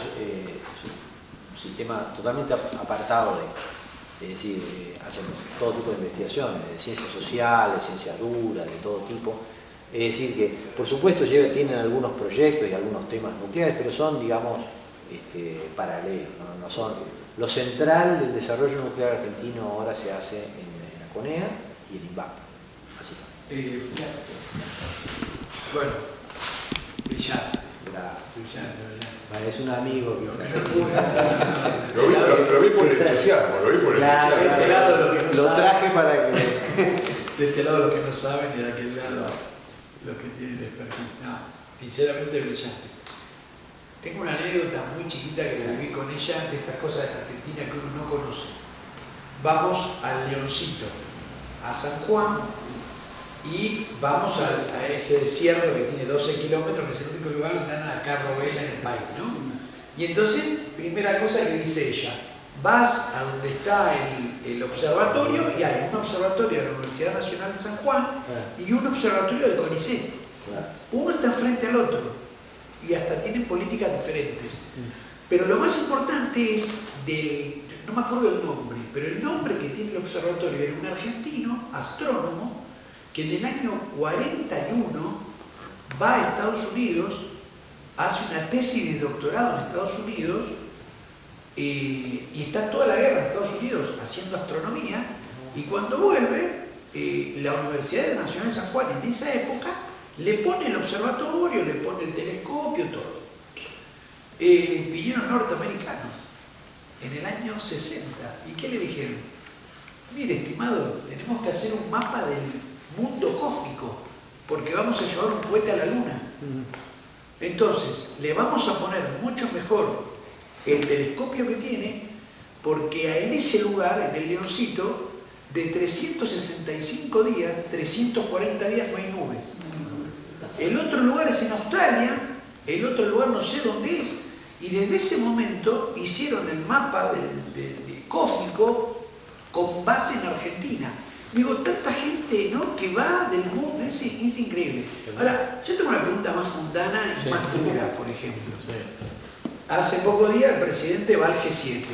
un sistema totalmente apartado de esto. Es decir, hacen todo tipo de investigaciones, de ciencias sociales, ciencias duras, de todo tipo. Es decir, que por supuesto tienen algunos proyectos y algunos temas nucleares, pero son, digamos, paralelos, no son. Lo central del desarrollo nuclear argentino ahora se hace en la CONEA y en INVAP. Así. Bueno, brillante. Vale, es un amigo que... Lo vi por el entusiasmo, Claro, De este lado lo que no lo saben. traje para que... De este lado lo que no saben y de aquel lado lo que tienen expertise. No, sinceramente brillante. Tengo una anécdota muy chiquita que la viví con ella de estas cosas de Argentina que uno no conoce. Vamos al Leoncito, a San Juan, y vamos a ese desierto que tiene 12 kilómetros, que es el único lugar donde anda a carro vela en el país, ¿no? Y entonces, primera cosa que dice ella, vas a donde está el observatorio, y hay un observatorio de la Universidad Nacional de San Juan y un observatorio del CONICET. Uno está enfrente al otro y hasta tienen políticas diferentes. Pero lo más importante es, no me acuerdo el nombre, pero el nombre que tiene el observatorio era un argentino, astrónomo, que en el año 41 va a Estados Unidos, hace una tesis de doctorado en Estados Unidos, y está toda la guerra en Estados Unidos haciendo astronomía, y cuando vuelve, la Universidad Nacional de San Juan en esa época le pone el observatorio, le pone el telescopio, todo. Vinieron norteamericanos en el año 60, ¿y qué le dijeron? Mire, estimado, tenemos que hacer un mapa del mundo cósmico, porque vamos a llevar un cohete a la luna. Entonces, le vamos a poner mucho mejor el telescopio que tiene, porque en ese lugar, en el Leoncito, de 365 días, 340 días no hay nubes. El otro lugar es en Australia, el otro lugar no sé dónde es, y desde ese momento hicieron el mapa de cósmico con base en Argentina. Digo, tanta gente, ¿no?, que va del mundo, es increíble. Ahora, yo tengo una pregunta más mundana y más dura, por ejemplo. Hace pocos días el presidente va al G7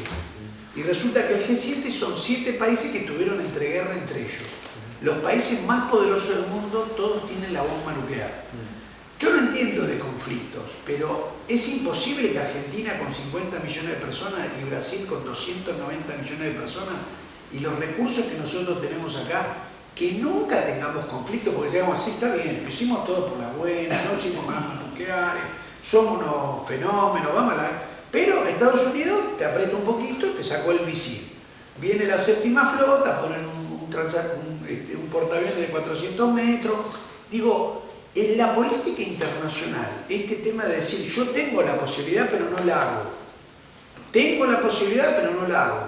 y resulta que el G7 son 7 países que estuvieron entre guerra entre ellos. Los países más poderosos del mundo todos tienen la bomba nuclear. Yo no entiendo de conflictos, pero es imposible que Argentina con 50 millones de personas y Brasil con 290 millones de personas y los recursos que nosotros tenemos acá, que nunca tengamos conflictos, porque digamos, así está bien, lo hicimos todo por la buena, no hicimos armas nucleares, somos unos fenómenos, vamos a la... Pero Estados Unidos te aprieta un poquito, te sacó el misil. Viene la séptima flota, ponen un portaaviones de 400 metros. Digo, en la política internacional, este tema de decir, yo tengo la posibilidad pero no la hago. Tengo la posibilidad pero no la hago.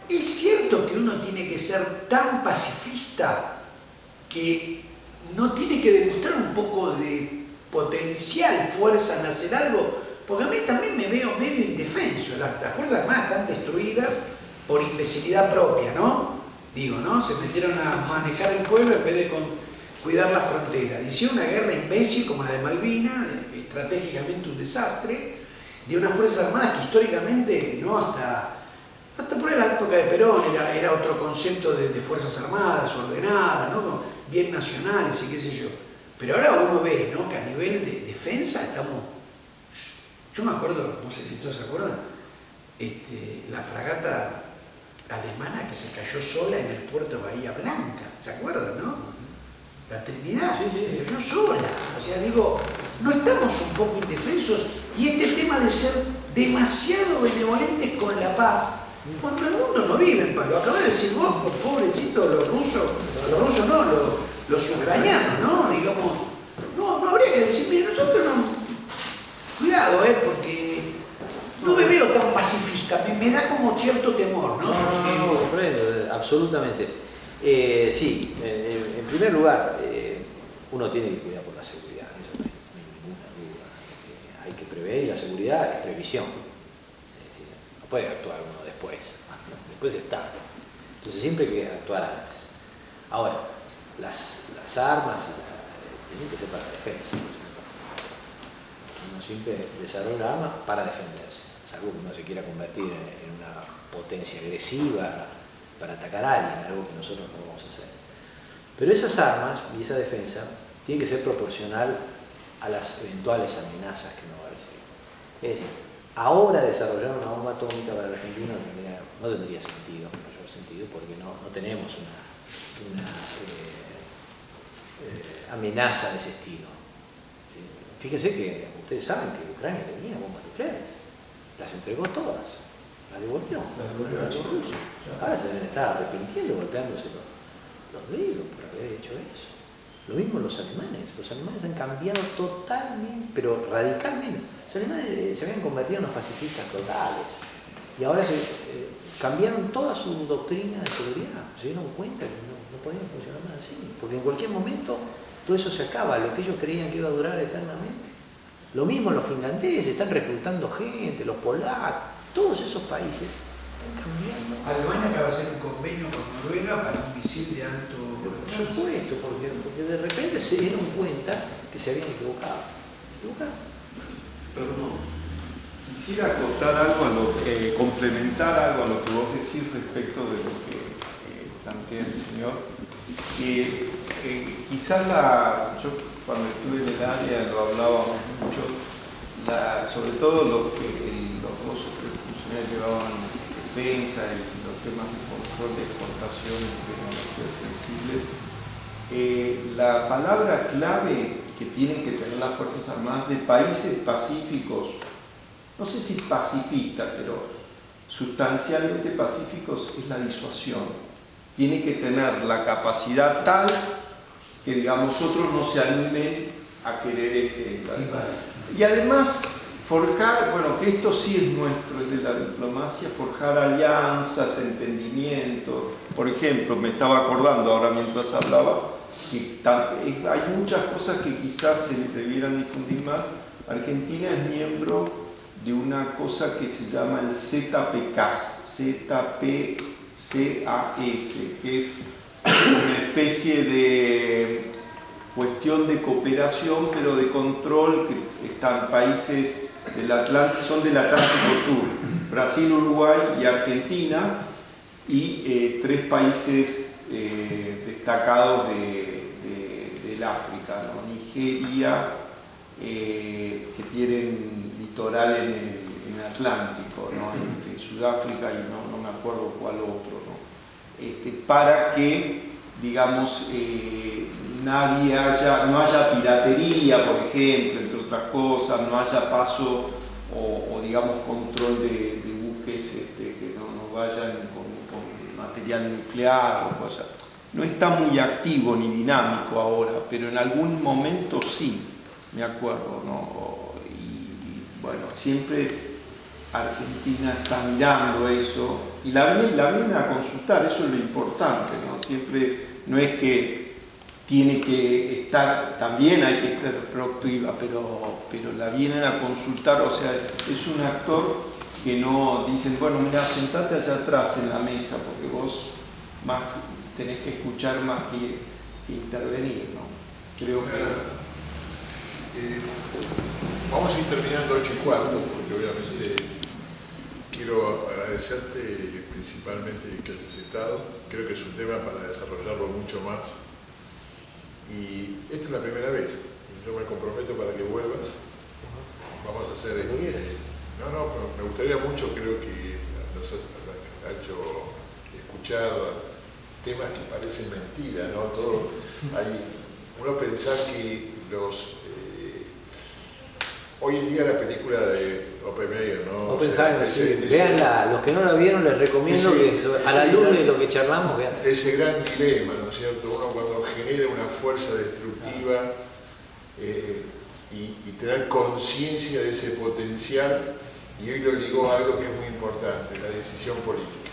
Es cierto que uno tiene que ser tan pacifista que no tiene que demostrar un poco de potencial fuerza en hacer algo, porque a mí también me veo medio indefenso. Las Fuerzas Armadas están destruidas por imbecilidad propia, ¿no? Digo, ¿no? Se metieron a manejar el pueblo en vez de cuidar la frontera. Hicieron una guerra imbécil como la de Malvinas, estratégicamente un desastre, de unas Fuerzas Armadas que históricamente, ¿no?, hasta por la época de Perón era otro concepto de Fuerzas Armadas, ordenadas, ¿no?, bien nacionales y qué sé yo. Pero ahora uno ve, ¿no?, que a nivel de defensa estamos... Yo me acuerdo, no sé si todos se acuerdan, la fragata alemana que se cayó sola en el puerto de Bahía Blanca, ¿se acuerdan, no? La Trinidad, se cayó sola. O sea, digo, no estamos un poco indefensos, y este tema de ser demasiado benevolentes con la paz, cuando el mundo no vive en paz, lo acabas de decir vos, pobrecitos los rusos no, los ucranianos, ¿no? Digamos, no habría que decir, mire, nosotros no, cuidado, porque no me veo tan pacifista, me da como cierto temor, ¿no? No, comprendo, absolutamente. Sí, en primer lugar, uno tiene que cuidar por la seguridad, eso no hay ninguna duda. Hay que prever, y la seguridad es previsión. Es decir, no puede actuar uno después es tarde. Entonces siempre hay que actuar antes. Ahora, las armas tienen que ser para la defensa. Uno siempre desarrolla armas para defenderse, salvo que uno se quiera convertir en una potencia agresiva para atacar a alguien, algo que nosotros no vamos a hacer. Pero esas armas y esa defensa tienen que ser proporcional a las eventuales amenazas que uno va a recibir. Es decir, ahora desarrollar una bomba atómica para la Argentina no tendría sentido, mayor sentido, porque no tenemos una amenaza de ese estilo. Fíjense que ustedes saben que Ucrania tenía bombas nucleares, las entregó todas, las devolvió a los rusos. Ahora se deben estar arrepintiendo, golpeándose los dedos por haber hecho eso. Lo mismo los alemanes han cambiado totalmente, pero radicalmente. Los alemanes se habían convertido en los pacifistas totales y ahora cambiaron toda su doctrina de seguridad. Se dieron cuenta que no podían funcionar más así, porque en cualquier momento todo eso se acaba, lo que ellos creían que iba a durar eternamente. Lo mismo los finlandeses, están reclutando gente, los polacos, todos esos países están cambiando. Alemania acaba de hacer un convenio con Noruega para un misil de alto... Por supuesto, porque de repente se dieron cuenta que se habían equivocado. Perdón, quisiera acotar algo, complementar algo a lo que vos decís respecto de lo que plantea el señor. Quizás yo cuando estuve en el área lo hablábamos mucho, sobre todo los dos o tres funcionarios llevaban defensa y los temas de control de exportación de tecnologías sensibles. La palabra clave que tienen que tener las Fuerzas Armadas de países pacíficos, no sé si pacifistas, pero sustancialmente pacíficos, es la disuasión. Tiene que tener la capacidad tal que, digamos, otros no se animen a querer y además forjar, bueno, que esto sí es nuestro, es de la diplomacia, forjar alianzas, entendimientos. Por ejemplo, me estaba acordando ahora mientras hablaba que hay muchas cosas que quizás se les debieran difundir más. Argentina es miembro de una cosa que se llama el ZPCAS, que es una especie de cuestión de cooperación, pero de control, que están países son del Atlántico Sur, Brasil, Uruguay y Argentina, y 3 países destacados del África, ¿no? Nigeria, que tienen litoral en el Atlántico, ¿no? Entre Sudáfrica y no me acuerdo cuál otro, ¿no? Para que, digamos, no haya piratería, por ejemplo, entre otras cosas, no haya paso o digamos, control de buques que no vayan con material nuclear o cosas. No está muy activo ni dinámico ahora, pero en algún momento sí, me acuerdo, ¿no? Y bueno, siempre Argentina está mirando eso y la vienen a consultar, eso es lo importante, ¿no? Siempre no es que tiene que estar, también hay que estar proactiva, pero la vienen a consultar, o sea, es un actor que no dicen, bueno, mira, sentate allá atrás en la mesa, porque vos más tenés que escuchar más que intervenir, ¿no? Creo que... vamos a ir terminando 8:15, porque obviamente quiero agradecerte principalmente que hayas estado. Creo que es un tema para desarrollarlo mucho más. Y esta es la primera vez. Yo me comprometo para que vuelvas. Vamos a hacer esto. No, me gustaría mucho, creo que nos ha hecho escuchar temas que parecen mentira, ¿no? Todo, uno pensar que hoy en día la película de Oppenheimer, ¿no? Oppenheimer, sí. Veanla, los que no la vieron les recomiendo que a la luz de lo que charlamos vean. Ese gran dilema, ¿no es cierto? Uno cuando genera una fuerza destructiva y tener conciencia de ese potencial, y hoy lo ligó a algo que es muy importante, la decisión política,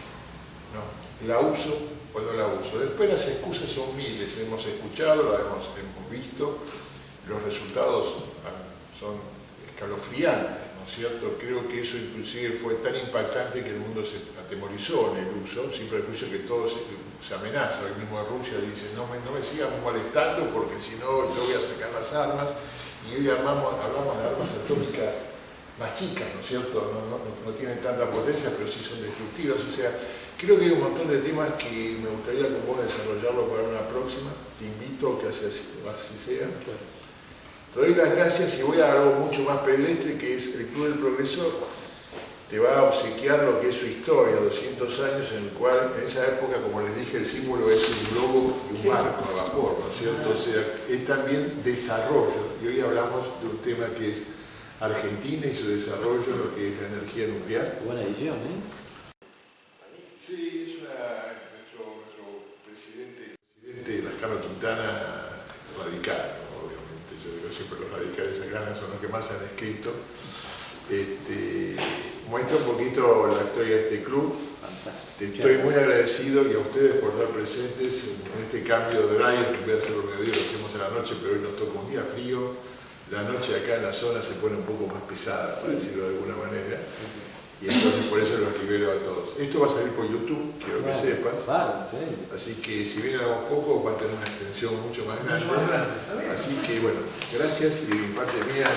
¿no? ¿La uso o no la uso? Después las excusas son miles, hemos escuchado, hemos visto, los resultados son escalofriantes, ¿no es cierto? Creo que eso inclusive fue tan impactante que el mundo se atemorizó en el uso, sin prejuicio que todo se amenaza. El mismo Rusia dice, no me sigan molestando porque si no yo voy a sacar las armas, y hoy hablamos de armas atómicas más chicas, ¿no es cierto? No tienen tanta potencia, pero sí son destructivas. O sea, creo que hay un montón de temas que me gustaría con vos desarrollarlo para una próxima. Te invito a que así sea. Te doy las gracias y voy a algo mucho más pedestre, que es el Club del Progreso. Te va a obsequiar lo que es su historia, 200 años, en el cual, en esa época, como les dije, el símbolo es un globo y un barco a vapor, ¿no es cierto? O sea, es también desarrollo. Y hoy hablamos de un tema que es Argentina y su desarrollo, lo que es la energía nuclear. Buena edición, ¿eh? Sí, es nuestro presidente Lascano Quintana, radical, ¿no? Obviamente. Yo digo siempre, los radicales acá son los que más han escrito. Muestra un poquito la historia de este club. Estoy muy agradecido y a ustedes por estar presentes en este cambio de horario, que en vez de hacerlo al mediodía lo hacemos a la noche, pero hoy nos toca un día frío. La noche acá en la zona se pone un poco más pesada, para decirlo de alguna manera, y entonces por eso los libero a todos. Esto va a salir por YouTube, quiero que sepas, así que si vienen a poco va a tener una extensión mucho más grande. Así que bueno, gracias y de mi parte mía.